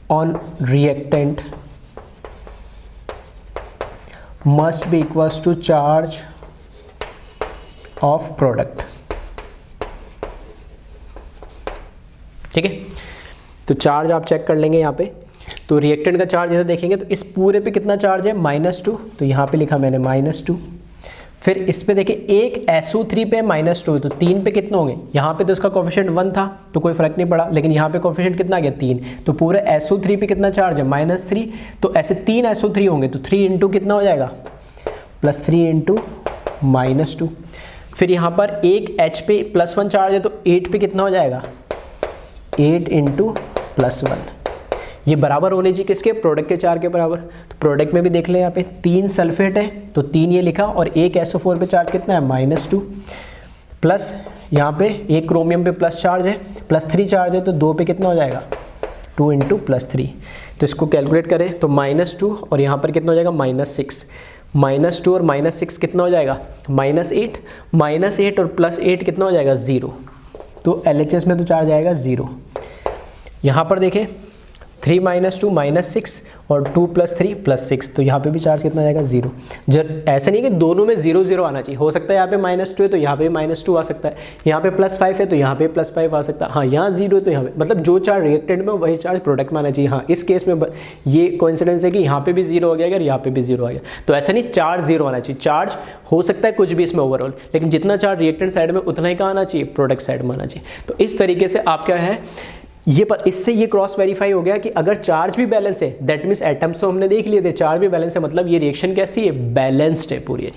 Speaker 1: on reactant must be equals to charge of product। ठीक है, तो चार्ज आप चेक कर लेंगे यहाँ पे। तो रिएक्टेंट का चार्ज जैसे देखेंगे तो इस पूरे पे कितना चार्ज है -2, तो यहाँ पे लिखा मैंने -2। फिर इस पे देखिए एक SO3 पे -2, तो 3 पे कितना होंगे, यहाँ पे तो इसका कोफिशिएंट 1 था तो कोई फर्क नहीं पड़ा, लेकिन यहाँ पे कोफिशिएंट कितना आ गया 3, तो पूरे SO3 पे कितना चार्ज है -3। तो ऐसे 3 SO3 होंगे तो 3 इंटू कितना हो जाएगा +3 इंटू -2। फिर यहाँ पर एक H पे +1 चार्ज है तो 8 पे कितना हो जाएगा 8 इंटू +1। ये बराबर होने चाहिए किसके, प्रोडक्ट के 4 के बराबर। तो प्रोडक्ट में भी देख ले, यहाँ पे 3 सल्फेट है तो 3 ये लिखा, और एक SO4 पे चार्ज कितना है -2, प्लस यहाँ पे एक क्रोमियम पे प्लस चार्ज है, +3 चार्ज है तो 2 पे कितना हो जाएगा 2 इंटू +3। तो इसको कैलकुलेट करें तो -2 और यहाँ पर कितना हो जाएगा -6, -2 और -6 कितना हो जाएगा -8, -8 और +8 कितना हो जाएगा 0। तो LHS में तो चार्ज आएगा 0। यहाँ पर देखें 3 -2 -6 और 2 + 3 +6, तो यहाँ पे भी चार्ज कितना जाएगा 0। जब ऐसा नहीं है कि दोनों में 0 0 आना चाहिए, हो सकता है यहाँ पे -2 है तो यहाँ पे -2 आ सकता है, यहाँ पे +5 है तो यहाँ पे +5 आ सकता है। हाँ, यहाँ 0 है तो यहाँ पे, मतलब जो चार्ज रिएक्टेंट में वही चार्ज प्रोडक्ट में आना चाहिए। हाँ, इस केस में ये कोइंसिडेंस है कि यहाँ पे भी 0 हो गया और यहाँ पे भी 0 आ गया, तो ऐसा नहीं चार्ज 0 आना चाहिए। चार्ज हो सकता है कुछ भी इसमें ओवरऑल, लेकिन जितना चार्ज रिएक्टेंट साइड में उतना ही कहाँ आना चाहिए, प्रोडक्ट साइड में आना चाहिए। तो इस तरीके से आप क्या है इससे ये क्रॉस वेरीफाई हो गया कि अगर चार्ज भी बैलेंस है, दैट मीन्स एटम्स तो हमने देख लिए थे, चार्ज भी बैलेंस है, मतलब ये रिएक्शन कैसी है, बैलेंस्ड है पूरी।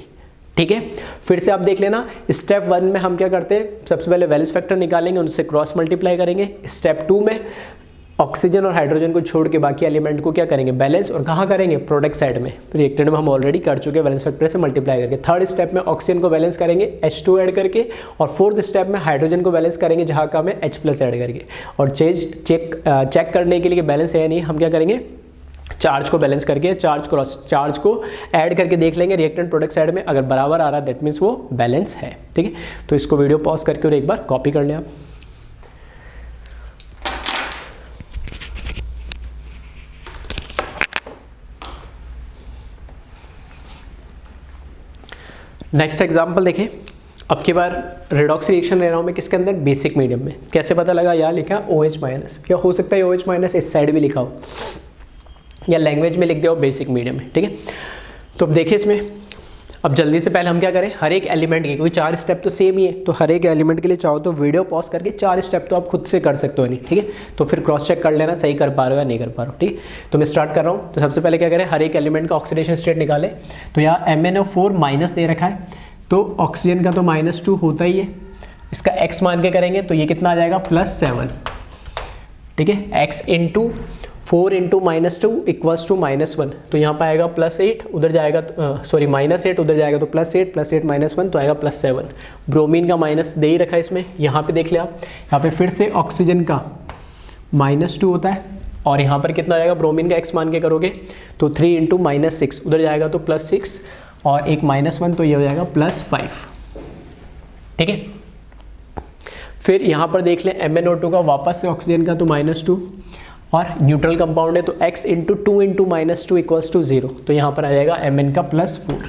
Speaker 1: ठीक है, फिर से आप देख लेना, स्टेप 1 में हम क्या करते हैं, सबसे पहले वैलेंस फैक्टर निकालेंगे, उनसे क्रॉस मल्टीप्लाई करेंगे। स्टेप 2 में ऑक्सीजन और हाइड्रोजन को छोड़ के बाकी एलिमेंट को क्या करेंगे, बैलेंस। और कहाँ करेंगे, प्रोडक्ट साइड में। रिएक्टेंट में हम ऑलरेडी कर चुके हैं बैलेंस फैक्टर से मल्टीप्लाई करके। थर्ड स्टेप में ऑक्सीजन को बैलेंस करेंगे H2 ऐड करके, और फोर्थ स्टेप में हाइड्रोजन को बैलेंस करेंगे जहाँ का हमें H+ ऐड करके। और चेक करने के लिए बैलेंस है या नहीं, हम क्या करेंगे, चार्ज को बैलेंस करके चार्ज को ऐड करके देख लेंगे रिएक्टेंट प्रोडक्ट साइड में। अगर बराबर आ रहा है दैट मीन्स वो बैलेंस है। ठीक है, तो इसको वीडियो पॉज करके और एक बार कॉपी कर लें आप। नेक्स्ट एग्जाम्पल देखें। अब की बार रेडॉक्स रिएक्शन ले रहा हूँ मैं किसके अंदर, बेसिक मीडियम में। कैसे पता लगा, यहाँ लिखा OH-, क्या हो सकता है OH- इस साइड भी लिखा हो या लैंग्वेज में लिख दिया हो बेसिक मीडियम में। ठीक है, तो अब देखिए इसमें, अब जल्दी से पहले हम क्या करें, हर एक एलिमेंट के, क्योंकि 4 स्टेप तो सेम ही है, तो हर एक एलिमेंट के लिए चाहो तो वीडियो पॉज करके 4 स्टेप तो आप खुद से कर सकते हो नहीं। ठीक है, तो फिर क्रॉस चेक कर लेना सही कर पा रहे हो या नहीं कर पा रहे हो। ठीक, तो मैं स्टार्ट कर रहा हूँ। तो सबसे पहले क्या करें, हर एक एलिमेंट का ऑक्सीडेशन स्टेट निकालें। तो यहाँ MnO4 माइनस दे रखा है, तो ऑक्सीजन का तो -2 होता ही है। इसका x मान के करेंगे तो ये कितना आ जाएगा, +7। ठीक है, x × 4 × -2 = -1। तो यहाँ पर आएगा +8, उधर जाएगा -8, उधर जाएगा तो +8 +8 -1 तो आएगा +7। ब्रोमीन का माइनस दे ही रखा है इसमें, यहाँ पे देख लिया आप। यहाँ पे फिर से ऑक्सीजन का -2 होता है, और यहाँ पर कितना आएगा, ब्रोमीन का x मान के करोगे तो 3 × -6, उधर जाएगा तो +6 और एक -1 तो ये हो जाएगा +5। ठीक है, फिर यहाँ पर देख लें MnO2 का वापस से ऑक्सीजन का तो -2 और न्यूट्रल कंपाउंड है तो x × 2 × -2 = 0। तो यहाँ पर आ जाएगा Mn का +4।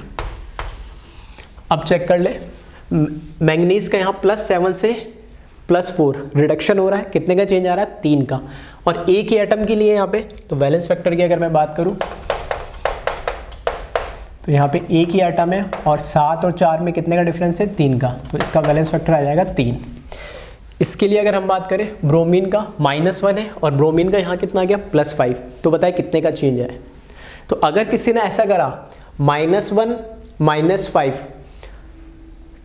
Speaker 1: अब चेक कर ले, मैंगनीज का यहाँ +7 से +4 रिडक्शन हो रहा है, कितने का चेंज आ रहा है, 3 का। और एक ही एटम के लिए यहाँ पे, तो वैलेंस फैक्टर की अगर मैं बात करूँ तो यहाँ पे एक ही एटम है और 7 और 4 में कितने का डिफरेंस है, 3 का। तो इसका वैलेंस फैक्टर आ जाएगा 3। इसके लिए अगर हम बात करें, ब्रोमीन का -1 है और ब्रोमीन का यहाँ कितना आ गया, +5। तो बताए कितने का चेंज है। तो अगर किसी ने ऐसा करा -1 -5,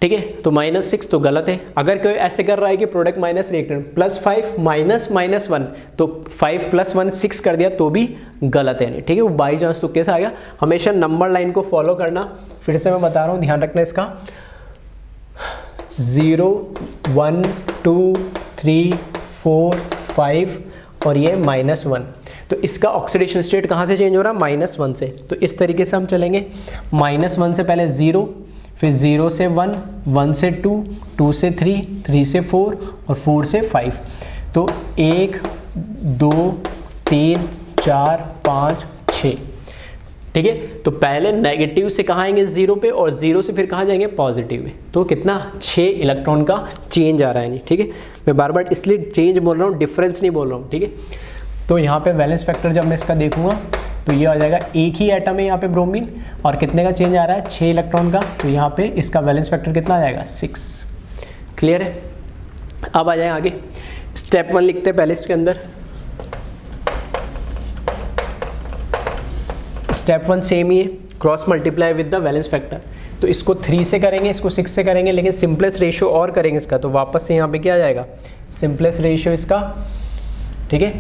Speaker 1: ठीक है, तो -6 तो गलत है। अगर कोई ऐसे कर रहा है कि प्रोडक्ट माइनस रिएक्टेंट +5 -1 तो 5 + 1 6 कर दिया तो भी गलत है। ठीक है, वो बाई चांस तो कैसा आ गया। हमेशा नंबर लाइन को फॉलो करना, फिर से मैं बता रहा हूँ, ध्यान रखना इसका। 0 1 2 3 4 5 और ये -1, तो इसका ऑक्सीडेशन स्टेट कहाँ से चेंज हो रहा है, -1 से। तो इस तरीके से हम चलेंगे, -1 से पहले 0, फिर 0 से 1, 1 से 2, 2 से 3, 3 से 4 और 4 से 5। तो 1 2 3 4 5 6। ठीक है, तो पहले नेगेटिव से कहाँ आएंगे, 0 पे, और 0 से फिर कहाँ जाएंगे, पॉजिटिव में। तो कितना, 6 इलेक्ट्रॉन का चेंज आ रहा है नहीं। ठीक है, मैं बार बार इसलिए चेंज बोल रहा हूँ, डिफरेंस नहीं बोल रहा हूँ। ठीक है, तो यहाँ पे वैलेंस फैक्टर जब मैं इसका देखूंगा तो ये आ जाएगा, एक ही एटम है यहाँ पे ब्रोमीन, और कितने का चेंज आ रहा है, 6 इलेक्ट्रॉन का। तो यहाँ पे इसका वैलेंस फैक्टर कितना आ जाएगा, 6। क्लियर है। अब आ जाए आगे, स्टेप 1 लिखते हैं पहले इसके अंदर। स्टेप 1 सेम ही है, cross multiply with the valence factor. तो इसको 3 से करेंगे, इसको 6 से करेंगे, लेकिन सिंपलेस्ट रेशियो और करेंगे इसका, तो वापस से यहाँ पे क्या आ जाएगा, सिंपलेस्ट रेशियो इसका। ठीक है,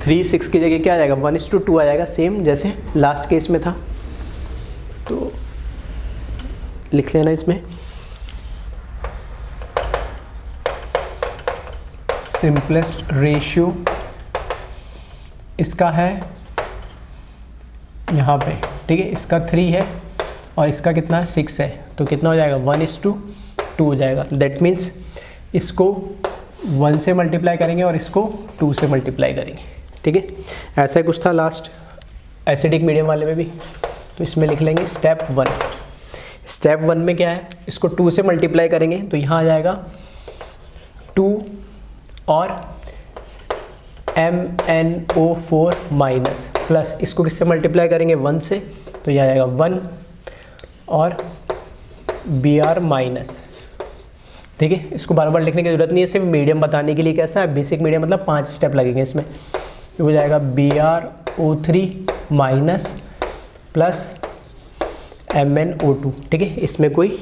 Speaker 1: 3 6 की जगह क्या आ जाएगा, 1:2 आ जाएगा, सेम जैसे लास्ट केस में था। तो लिख लेना इसमें, सिंपलेस्ट रेशियो इसका है यहाँ पे। ठीक है, इसका 3 है और इसका कितना 6 है, तो कितना हो जाएगा, 1:2 हो जाएगा। दैट मीन्स इसको 1 से मल्टीप्लाई करेंगे और इसको 2 से मल्टीप्लाई करेंगे। ठीक है, ऐसा कुछ था लास्ट एसिडिक मीडियम वाले में भी। तो इसमें लिख लेंगे स्टेप 1। स्टेप 1 में क्या है, इसको 2 से मल्टीप्लाई करेंगे तो यहाँ आ जाएगा 2 और MnO4 माइनस प्लस, इसको किससे मल्टीप्लाई करेंगे, 1 से, तो यह आ जाएगा 1 और Br माइनस। ठीक है, इसको बार बार लिखने की जरूरत नहीं है, सिर्फ मीडियम बताने के लिए। कैसा है, बेसिक मीडियम मतलब 5 स्टेप लगेंगे इसमें। तो हो जाएगा BrO3 माइनस प्लस MnO2। ठीक है, इसमें कोई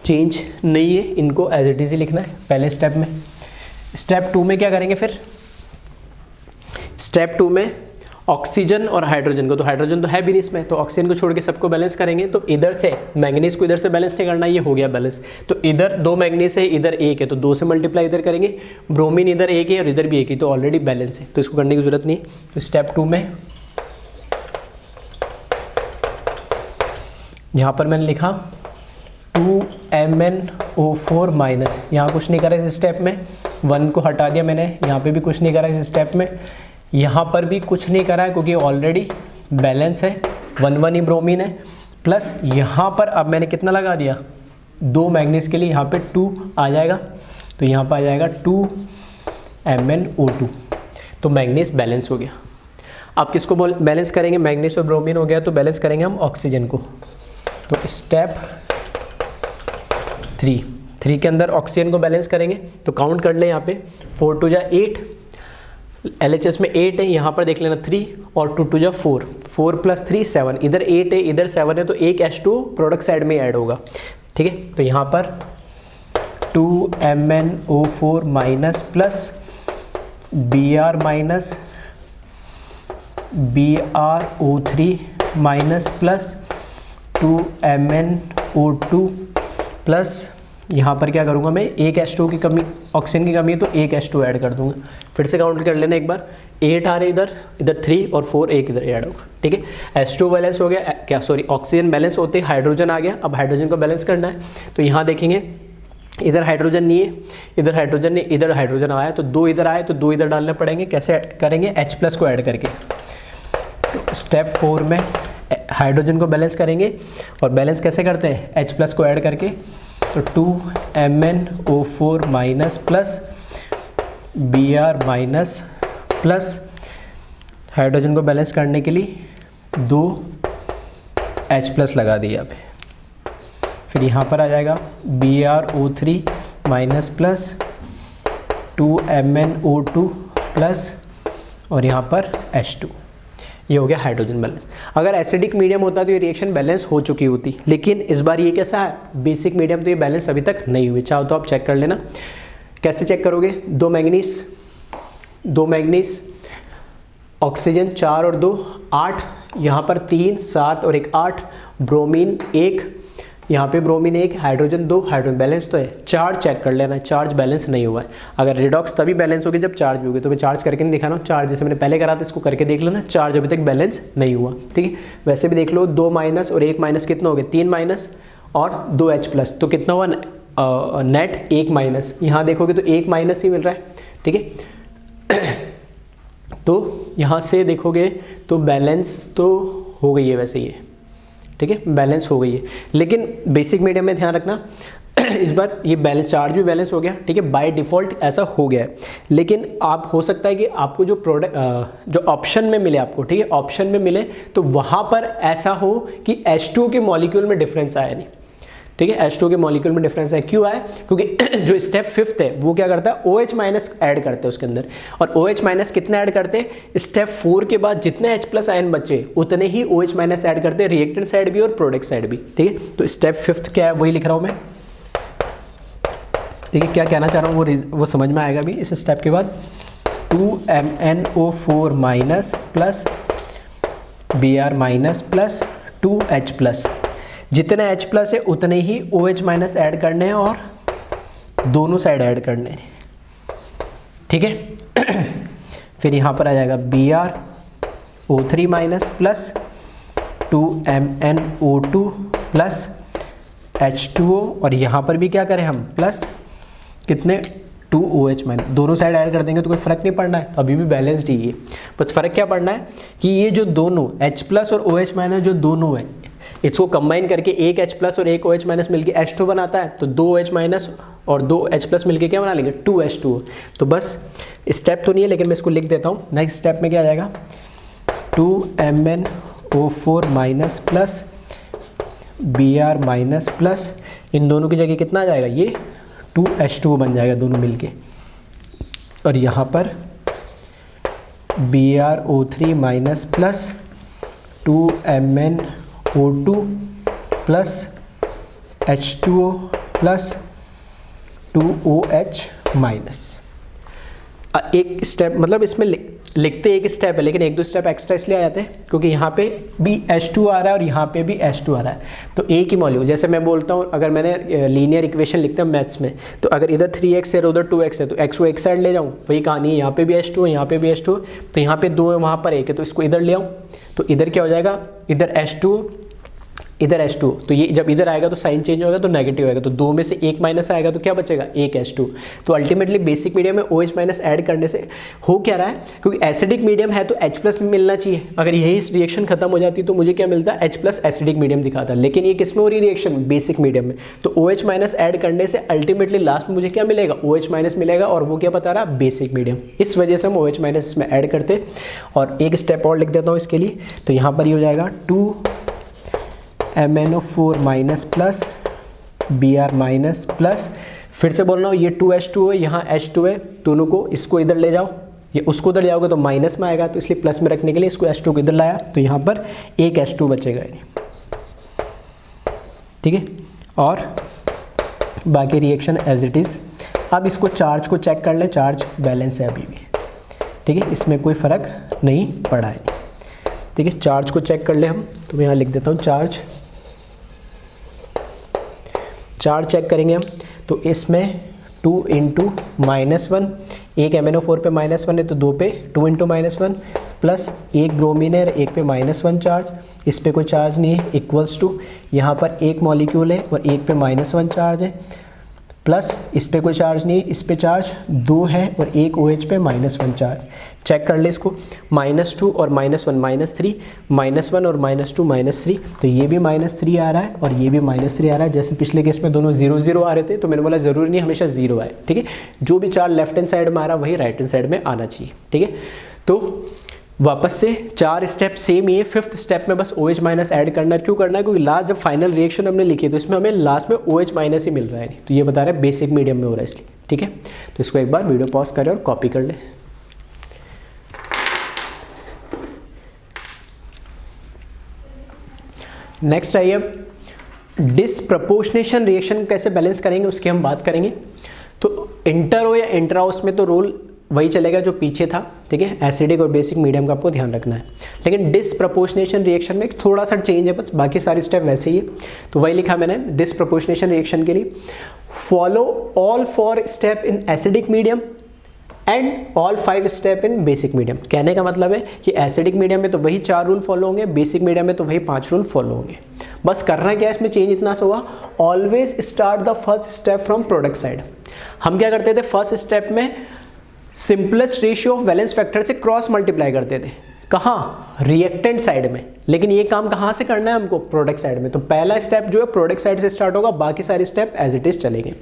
Speaker 1: चेंज नहीं है, इनको एज इट इज ही लिखना है पहले स्टेप में। स्टेप 2 में क्या करेंगे, फिर स्टेप 2 में ऑक्सीजन और हाइड्रोजन को, तो हाइड्रोजन तो है भी नहीं इसमें, तो ऑक्सीजन को छोड़ के सबको बैलेंस करेंगे। तो इधर से मैंगनीज को इधर से बैलेंस नहीं करना, ये हो गया बैलेंस। तो इधर 2 मैंगनीज है, इधर 1 है, तो 2 से मल्टीप्लाई इधर करेंगे। ब्रोमीन इधर 1 है और इधर भी 1 है, तो ऑलरेडी बैलेंस है, तो इसको करने की जरूरत नहीं। तो स्टेप 2 में यहाँ पर मैंने लिखा 2MnO4 माइनस, यहाँ कुछ नहीं करा इस स्टेप में, 1 को हटा दिया मैंने, यहाँ पे भी कुछ नहीं करा इस स्टेप में, यहाँ पर भी कुछ नहीं करा है क्योंकि ऑलरेडी बैलेंस है, 1 ही ब्रोमीन है। प्लस यहाँ पर अब मैंने कितना लगा दिया, 2 मैंगनीज के लिए यहाँ पे 2 आ जाएगा, तो यहाँ पर आ जाएगा 2MnO2, तो मैंगनीज बैलेंस हो गया। अब किसको बैलेंस करेंगे, मैंगनीज और ब्रोमीन हो गया, तो बैलेंस करेंगे हम ऑक्सीजन को। तो स्टेप 3 के अंदर ऑक्सीजन को बैलेंस करेंगे, तो काउंट कर लें यहाँ पे, 4 2 जा 8, LHS में 8 है, यहाँ पर देख लेना 3 और 2 2 जा 4, 4 + 3 7, इधर 8 है इधर 7 है, तो एक H2 प्रोडक्ट साइड में ऐड होगा, ठीक है। तो यहाँ पर 2MnO4 minus plus Br minus BrO3 minus plus 2MnO2 plus यहाँ पर क्या करूँगा मैं, एक H2 की कमी, ऑक्सीजन की कमी है तो एक H2 ऐड कर दूंगा। फिर से काउंट कर लेना एक बार, 8 आ रहे इधर 3 और 4, एक इधर ऐड होगा, ठीक है। H2 बैलेंस हो गया, क्या सॉरी ऑक्सीजन बैलेंस होते ही हाइड्रोजन आ गया, अब हाइड्रोजन को बैलेंस करना है। तो यहाँ देखेंगे इधर हाइड्रोजन नहीं है, इधर हाइड्रोजन नहीं, इधर हाइड्रोजन आया, तो 2 इधर आए तो 2 इधर डालने पड़ेंगे। कैसे करेंगे, H+ को ऐड करके। तो स्टेप 4 में हाइड्रोजन को बैलेंस करेंगे, और बैलेंस कैसे करते हैं, H+ को ऐड करके। तो 2MnO4 minus plus Br minus plus hydrogen को बैलेंस करने के लिए 2 H+ लगा दिया पे। फिर यहाँ पर आ जाएगा BrO3 minus plus 2MnO2 plus और यहाँ पर H2, ये हो गया हाइड्रोजन बैलेंस। अगर एसिडिक मीडियम होता तो ये रिएक्शन बैलेंस हो चुकी होती, लेकिन इस बार ये कैसा है, बेसिक मीडियम, तो ये बैलेंस अभी तक नहीं हुई। चाहो तो आप चेक कर लेना। कैसे चेक करोगे, 2 मैंगनीज ऑक्सीजन 4 और 2 8, यहाँ पर 3 7 और 1 8, ब्रोमीन 1, यहाँ पे ब्रोमीन 1, हाइड्रोजन 2, हाइड्रोजन बैलेंस तो है। चार्ज चेक कर लेना, चार्ज बैलेंस नहीं हुआ है। अगर रिडॉक्स तभी बैलेंस होगी जब चार्ज होगी, तो मैं चार्ज करके नहीं दिखा रहा हूँ, चार्ज जैसे मैंने पहले करा था इसको करके देख लेना, चार्ज अभी तक बैलेंस नहीं हुआ, ठीक है। वैसे भी देख लो, 2 माइनस और 1 माइनस कितना हो गया, 3 माइनस और 2 H+, तो कितना हुआ नेट 1 माइनस। यहाँ देखोगे तो 1 माइनस ही मिल रहा है, ठीक है। तो यहाँ से देखोगे तो बैलेंस तो हो गई है वैसे ये, ठीक है, बैलेंस हो गई है। लेकिन बेसिक मीडियम में ध्यान रखना इस बार ये बैलेंस, चार्ज भी बैलेंस हो गया, ठीक है, बाय डिफ़ॉल्ट ऐसा हो गया है। लेकिन आप हो सकता है कि आपको जो प्रोडक्ट जो ऑप्शन में मिले आपको, ठीक है, ऑप्शन में मिले तो वहाँ पर ऐसा हो कि H2 के मॉलिक्यूल में डिफरेंस आया नहीं, ठीक है, H2 के मॉलिक्यूल में डिफरेंस है। क्यों आया, क्योंकि जो स्टेप 5 है वो क्या करता है, OH माइनस ऐड करते हैं उसके अंदर, और OH माइनस कितना ऐड करते हैं, स्टेप 4 के बाद जितने H+ आयन बचे उतने ही OH माइनस ऐड करते हैं, रिएक्टेंट साइड भी और प्रोडक्ट साइड भी, ठीक है। तो स्टेप 5 क्या है वही लिख रहा हूँ मैं, ठीक है। क्या कहना चाह रहा हूँ वो समझ में आएगा भी इस स्टेप के बाद। 2MnO4 minus plus Br minus plus 2H+, जितने H+ है उतने ही OH माइनस ऐड करने हैं और दोनों साइड ऐड करने हैं, ठीक है। फिर यहाँ पर आ जाएगा BrO3 minus plus 2MnO2 plus H2O, और यहाँ पर भी क्या करें हम, प्लस कितने 2OH माइनस, दोनों साइड ऐड कर देंगे तो कोई फ़र्क नहीं पड़ना है, अभी भी बैलेंस्ड ही है। बस फ़र्क क्या पड़ना है कि ये जो दोनों H+ और OH माइनस जो दोनों है, इसको कंबाइन करके एक H+ और एक OH माइनस मिलके H2 बनाता है, तो 2 OH माइनस और 2 H+ मिलके क्या बना लेंगे, 2H2O। तो बस स्टेप तो नहीं है लेकिन मैं इसको लिख देता हूँ। नेक्स्ट स्टेप में क्या आ जाएगा, 2MnO4 minus plus Br minus plus, इन दोनों की जगह कितना आ जाएगा, ये 2H2O बन जाएगा दोनों मिलके, और यहाँ पर BrO3 minus plus 2MnO2 plus H2O plus 2OH minus. एक स्टेप मतलब इसमें लिखते एक स्टेप है लेकिन एक दो स्टेप एक्स्ट्रा इसलिए आ जाते हैं क्योंकि यहाँ पे भी H2 आ रहा है और यहाँ पे भी H2 आ रहा है, तो एक ही मॉलिक्यूल। जैसे मैं बोलता हूँ अगर मैंने लीनियर इक्वेशन लिखते हैं मैथ्स में, तो अगर इधर 3x है और उधर 2x है तो x को एक साइड ले जाऊँ, वही कहानी है। यहाँ पे भी H2 है, यहाँ पे भी H2, तो यहाँ पे 2 है, वहाँ पर 1 है, तो इसको इधर ले आऊँ, तो इधर क्या हो जाएगा, इधर H2 इधर H2, तो ये जब इधर आएगा तो साइन चेंज होगा तो नेगेटिव आएगा, तो 2 में से 1 माइनस आएगा तो क्या बचेगा, 1 H2। तो अल्टीमेटली बेसिक मीडियम में OH माइनस ऐड करने से हो क्या रहा है, क्योंकि एसिडिक मीडियम है तो H प्लस में मिलना चाहिए। अगर यही रिएक्शन खत्म हो जाती तो मुझे क्या मिलता, H प्लस एसिडिक मीडियम दिखाता, लेकिन ये किस में हो रही रिएक्शन, बेसिक मीडियम में। तो OH माइनस ऐड करने से अल्टीमेटली लास्ट में मुझे क्या मिलेगा, OH माइनस मिलेगा, और वो क्या बता रहा, बेसिक मीडियम। इस वजह से हम OH माइनस इसमें ऐड करते। और एक स्टेप और लिख देता हूँ इसके लिए, तो यहाँ पर ये हो जाएगा 2MnO4 minus plus Br minus plus, फिर से बोल रहा हूँ ये 2H2 है, यहाँ H2 है, दोनों को इसको इधर ले जाओ, ये उसको उधर ले जाओगे तो माइनस में आएगा, तो इसलिए प्लस में रखने के लिए इसको H2 को इधर लाया, तो यहाँ पर एक H2 बचेगा, ठीक है। और बाकी रिएक्शन एज इट इज़। अब इसको चार्ज को चेक कर ले, चार्ज बैलेंस है अभी भी, ठीक है, इसमें कोई फ़र्क नहीं पड़ा है, ठीक है। चार्ज को चेक कर ले हम, तो मैं यहाँ लिख देता हूँ चार्ज चेक करेंगे हम, तो इसमें 2 × -1, एक MnO4 पे -1 है तो 2 पे 2 × -1 प्लस एक ब्रोमीन है, एक पे -1 चार्ज, इस पे कोई चार्ज नहीं है, इक्वल्स टू यहाँ पर एक मॉलिक्यूल है और एक पे -1 चार्ज है, प्लस इस पे कोई चार्ज नहीं है, इस पे चार्ज 2 है और एक OH पे -1 चार्ज। चेक कर ले इसको, -2 और -1 -3, -1 और -2 -3, तो ये भी -3 आ रहा है और ये भी -3 आ रहा है। जैसे पिछले केस में दोनों 0 0 आ रहे थे, तो मैंने बोला ज़रूरी नहीं हमेशा 0 आए, ठीक है। जो भी चार्ज लेफ्ट हैंड साइड में आ रहा है वही राइट हैंड साइड में आना चाहिए, ठीक है। तो वापस से 4 स्टेप सेम ही है। 5th स्टेप में बस OH माइनस ऐड करना है। क्यों करना है, क्योंकि लास्ट जब फाइनल रिएक्शन हमने लिखी तो इसमें हमें लास्ट में OH माइनस ही मिल रहा है, तो ये बता रहा है बेसिक मीडियम में हो रहा है इसलिए, ठीक है। तो इसको एक बार वीडियो पॉज करें और कॉपी कर ले। नेक्स्ट आइए अब डिसप्रपोर्शनेशन रिएक्शन कैसे बैलेंस करेंगे उसकी हम बात करेंगे। तो इंटरो या इंट्राउस में तो रोल वही चलेगा जो पीछे था, ठीक है। एसिडिक और बेसिक मीडियम का आपको ध्यान रखना है, लेकिन डिसप्रपोर्शनेशन रिएक्शन में थोड़ा सा चेंज है, बस बाकी सारी स्टेप वैसे ही है। तो वही लिखा मैंने डिसप्रपोर्शनेशन रिएक्शन के लिए, follow all 4 step in acidic medium and all 5 step in basic medium. कहने का मतलब है कि एसिडिक मीडियम में तो वही 4 रूल फॉलो होंगे, बेसिक मीडियम में तो वही 5 रूल फॉलो होंगे। बस करना क्या है इसमें, चेंज इतना सा हुआ, always start the first step from product side. हम क्या करते थे, फर्स्ट स्टेप में simplest ratio of valence factor से क्रॉस मल्टीप्लाई करते थे, कहाँ, रिएक्टेंट साइड में। लेकिन ये काम कहाँ से करना है हमको, प्रोडक्ट साइड में। तो पहला स्टेप जो है प्रोडक्ट साइड से स्टार्ट होगा, बाकी सारे स्टेप एज इट इज चलेंगे।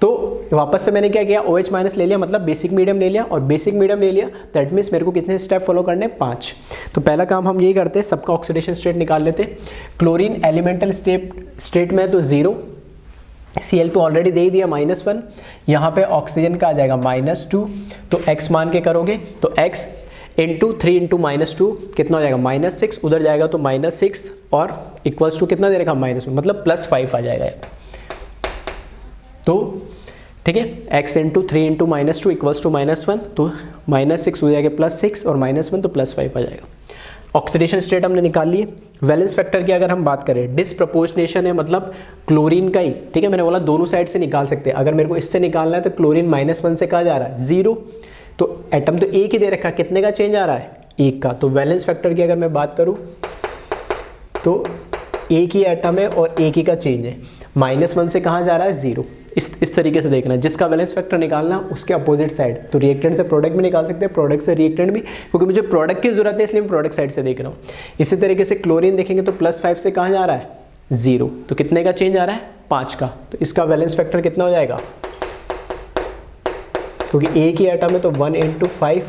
Speaker 1: तो वापस से मैंने क्या किया, OH माइनस ले लिया, मतलब बेसिक मीडियम ले लिया, और बेसिक मीडियम ले लिया, दैट मीन्स मेरे को कितने स्टेप फॉलो करने, 5। तो पहला काम हम यही करते हैं, सबका ऑक्सीडेशन स्टेट निकाल लेते। क्लोरीन एलिमेंटल स्टेट में तो 0, Cl पे ऑलरेडी दे ही दिया -1, यहाँ पे ऑक्सीजन का आ जाएगा -2, तो x मान के करोगे तो x इंटू 3 इंटू -2 कितना हो जाएगा, -6, उधर जाएगा तो -6 और इक्वल्स टू कितना दे रखा, -1, मतलब +5 आ जाएगा। तो ठीक है, x into 3 into -2 equals to -1, तो -6 हो जाएगा +6 और -1 तो +5 आ जाएगा। ऑक्सीडेशन स्टेट हमने निकाल लिए। वैलेंस फैक्टर की अगर हम बात करें, डिसप्रपोर्शनेशन है मतलब क्लोरीन का ही, ठीक है। मैंने बोला दोनों साइड से निकाल सकते हैं। अगर मेरे को इससे निकालना है तो क्लोरीन -1 से कहा जा रहा है 0, तो एटम तो एक ही दे रखा, कितने का चेंज आ रहा है, 1 का। तो वैलेंस फैक्टर की अगर मैं बात करूं तो एक ही एटम है और एक ही का चेंज है, -1 से कहाँ जा रहा है, 0। इस तरीके से देखना है, जिसका वैलेंस फैक्टर निकालना उसके अपोजिट साइड। तो रिएक्टेंट से प्रोडक्ट भी निकाल सकते हैं, प्रोडक्ट से रिएक्टेंट भी, क्योंकि मुझे प्रोडक्ट की जरूरत है इसलिए मैं प्रोडक्ट साइड से देख रहा हूँ। इसी तरीके से क्लोरीन देखेंगे तो +5 से कहाँ जा रहा है, 0, तो कितने का चेंज आ रहा है, 5 का। तो इसका वैलेंस फैक्टर कितना हो जाएगा, क्योंकि एक ही एटम है तो 1 × 5,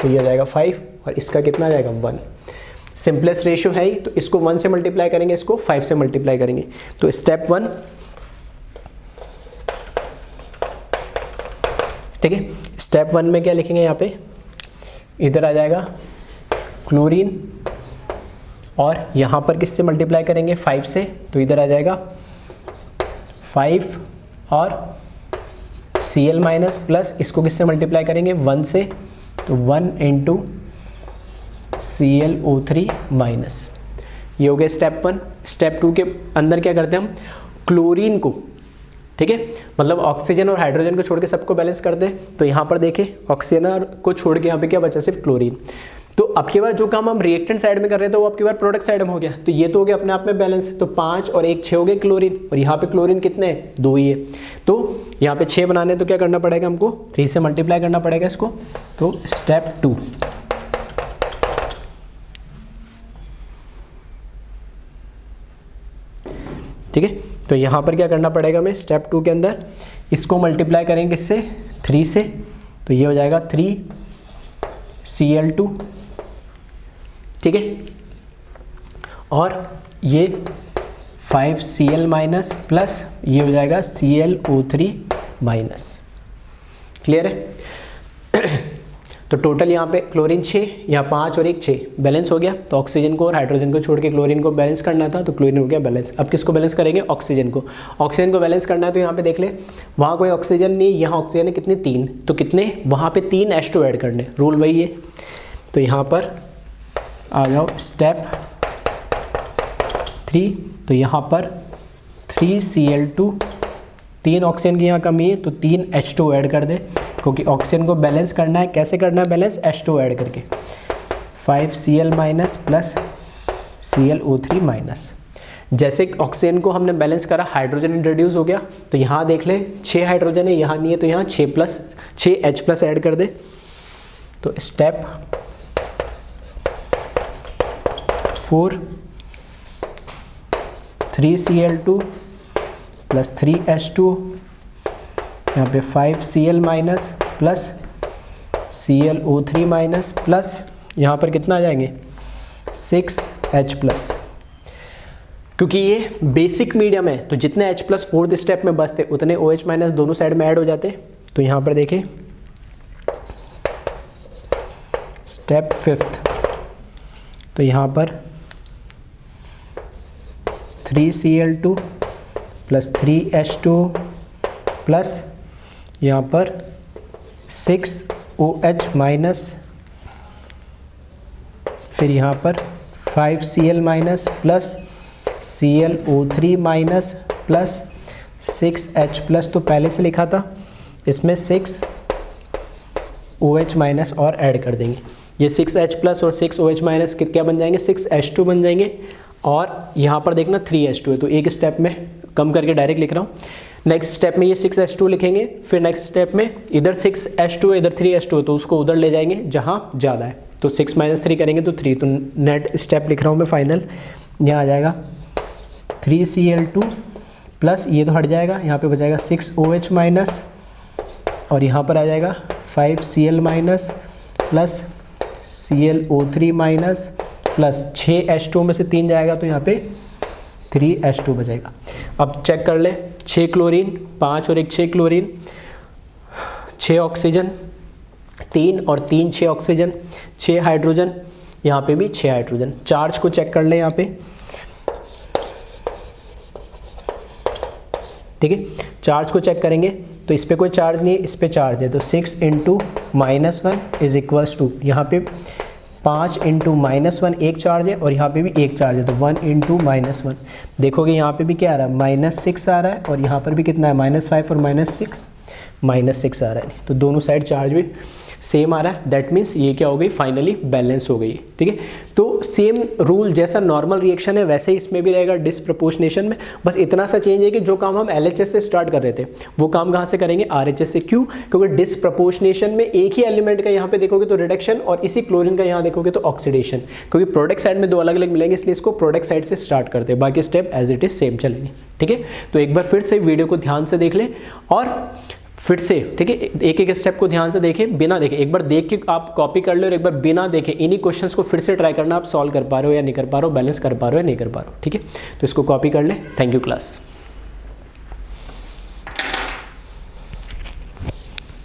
Speaker 1: तो ये आ जाएगा 5, और इसका कितना आ जाएगा, 1। सिंपलेस्ट रेशियो है ही, तो इसको 1 से मल्टीप्लाई करेंगे, इसको 5 से मल्टीप्लाई करेंगे। तो स्टेप 1, ठीक है। स्टेप 1 में क्या लिखेंगे, यहाँ पे इधर आ जाएगा क्लोरीन, और यहाँ पर किससे मल्टीप्लाई करेंगे, 5 से, तो इधर आ जाएगा 5 और Cl माइनस प्लस इसको किससे मल्टीप्लाई करेंगे, 1 से, तो 1 × ClO3 माइनस। ये हो गया स्टेप 1। स्टेप 2 के अंदर क्या करते हैं हम, क्लोरीन को, ठीक है, मतलब ऑक्सीजन और हाइड्रोजन को छोड़ के सबको बैलेंस कर दें। तो यहाँ पर देखें ऑक्सीजन को छोड़ के यहाँ पे क्या बचा, सिर्फ क्लोरीन। तो अब की बार जो काम हम रिएक्टेंट साइड में कर रहे थे वो अब की बार प्रोडक्ट साइड में हो गया। तो ये तो हो गया अपने आप में बैलेंस। तो 5 और 1 6 हो गए क्लोरीन, और यहाँ पे क्लोरीन कितने हैं, 2 ही है। तो यहाँ पे 6 बनाने तो क्या करना पड़ेगा हमको, 3 से मल्टीप्लाई करना पड़ेगा इसको। तो स्टेप 2, ठीक है। तो यहाँ पर क्या करना पड़ेगा हमें, स्टेप 2 के अंदर इसको मल्टीप्लाई करेंगे इससे 3 से, तो ये हो जाएगा 3Cl2, ठीक है। और ये 5Cl माइनस प्लस ये हो जाएगा ClO3 माइनस। क्लियर है। तो टोटल यहाँ पे क्लोरीन 6, यहाँ 5 और 1 6 बैलेंस हो गया। तो ऑक्सीजन को और हाइड्रोजन को छोड़ के क्लोरीन को बैलेंस करना था, तो क्लोरीन हो गया बैलेंस। अब किसको बैलेंस करेंगे, ऑक्सीजन को। ऑक्सीजन को बैलेंस करना है तो यहाँ पे देख ले, वहाँ कोई ऑक्सीजन नहीं, यहाँ ऑक्सीजन है कितने, 3। तो कितने, वहाँ पे 3 H2 ऐड करने, रूल वही है। तो यहाँ पर आ जाओ स्टेप 3। तो यहाँ पर 3Cl2, 3 ऑक्सीजन की यहाँ कमी है तो 3 H2 ऐड कर दे, क्योंकि ऑक्सीजन को बैलेंस करना है। कैसे करना है बैलेंस, H2 ऐड करके। 5Cl minus plus ClO3 minus. जैसे ऑक्सीजन को हमने बैलेंस करा, हाइड्रोजन इंट्रोड्यूस हो गया। तो यहाँ देख ले 6 हाइड्रोजन है, यहाँ नहीं है, तो यहाँ 6 H प्लस ऐड कर दे। तो स्टेप 4, 3Cl2 प्लस 3H2, यहाँ पे 5Cl minus plus ClO3 minus plus यहाँ पर कितना आ जाएंगे 6H प्लस। क्योंकि ये बेसिक मीडियम है तो जितने H प्लस 4th स्टेप में बचते उतने OH माइनस दोनों साइड में ऐड हो जाते। तो यहाँ पर देखें स्टेप 5th, तो यहाँ पर 3Cl2 प्लस 3H2 प्लस यहाँ पर 6OH माइनस, फिर यहाँ पर 5Cl minus plus ClO3 minus plus 6H plus, तो पहले से लिखा था, इसमें 6OH माइनस और ऐड कर देंगे। ये 6H प्लस और 6OH माइनस क्या बन जाएंगे, 6H2 बन जाएंगे। और यहाँ पर देखना 3H2 है, तो एक स्टेप में कम करके डायरेक्ट लिख रहा हूँ। नेक्स्ट स्टेप में ये 6H2 लिखेंगे, फिर नेक्स्ट स्टेप में इधर 6H2 इधर 3H2, तो उसको उधर ले जाएंगे जहाँ ज़्यादा है। तो 6 माइनस 3 करेंगे तो 3, तो नेट स्टेप लिख रहा हूँ मैं फाइनल। यहाँ आ जाएगा 3Cl2 प्लस ये तो हट जाएगा, यहाँ पे बचाएगा 6OH माइनस, और यहाँ पर आ जाएगा 5Cl minus plus ClO3 minus plus 6H2 में से 3 जाएगा, तो यहाँ पे 3H2 बचेगा। अब चेक कर ले, 6 क्लोरीन 5 और 1 6 क्लोरीन, 6 ऑक्सीजन 3 और 3 6 ऑक्सीजन, 6 हाइड्रोजन, यहाँ पे भी 6 हाइड्रोजन। चार्ज को चेक कर ले यहाँ पे, ठीक है। चार्ज को चेक करेंगे तो इस पे कोई चार्ज नहीं है, इस पे चार्ज है, तो 6 × -1 इज इक्वल्स टू, यहाँ पे 5 × -1 एक चार्ज है और यहाँ पे भी एक चार्ज है, तो 1 × -1। देखोगे यहाँ पे भी क्या आ रहा है, -6 आ रहा है, और यहाँ पर भी कितना है, -5 और -6 आ रहा है। तो दोनों साइड चार्ज भी सेम आ रहा है, दैट मीन्स ये क्या हो गई, फाइनली बैलेंस हो गई, ठीक है। तो सेम रूल जैसा नॉर्मल रिएक्शन है वैसे ही इसमें भी रहेगा डिसप्रपोर्शनेशन में। बस इतना सा चेंज है कि जो काम हम LHS से स्टार्ट कर रहे थे वो काम कहाँ से करेंगे, RHS से। क्यों, क्योंकि डिसप्रपोर्शनेशन में एक ही एलिमेंट का यहाँ पे देखोगे तो रिडक्शन, और इसी क्लोरीन का यहाँ देखोगे तो ऑक्सीडेशन, क्योंकि प्रोडक्ट साइड में दो अलग अलग मिलेंगे, इसलिए इसको प्रोडक्ट साइड से स्टार्ट करते हैं। बाकी step as it is same चलेंगे, ठीक है। तो एक बार फिर से वीडियो को ध्यान से देख ले और फिर से, ठीक है, एक एक स्टेप को ध्यान से देखें, बिना देखे। एक बार देख के आप कॉपी कर लो और एक बार बिना देखे इन्हीं क्वेश्चंस को फिर से ट्राई करना, आप सॉल्व कर पा रहे हो या नहीं कर पा रहे हो, बैलेंस कर पा रहे हो या नहीं कर पा रहे हो, ठीक है। तो इसको कॉपी कर ले। Thank you class.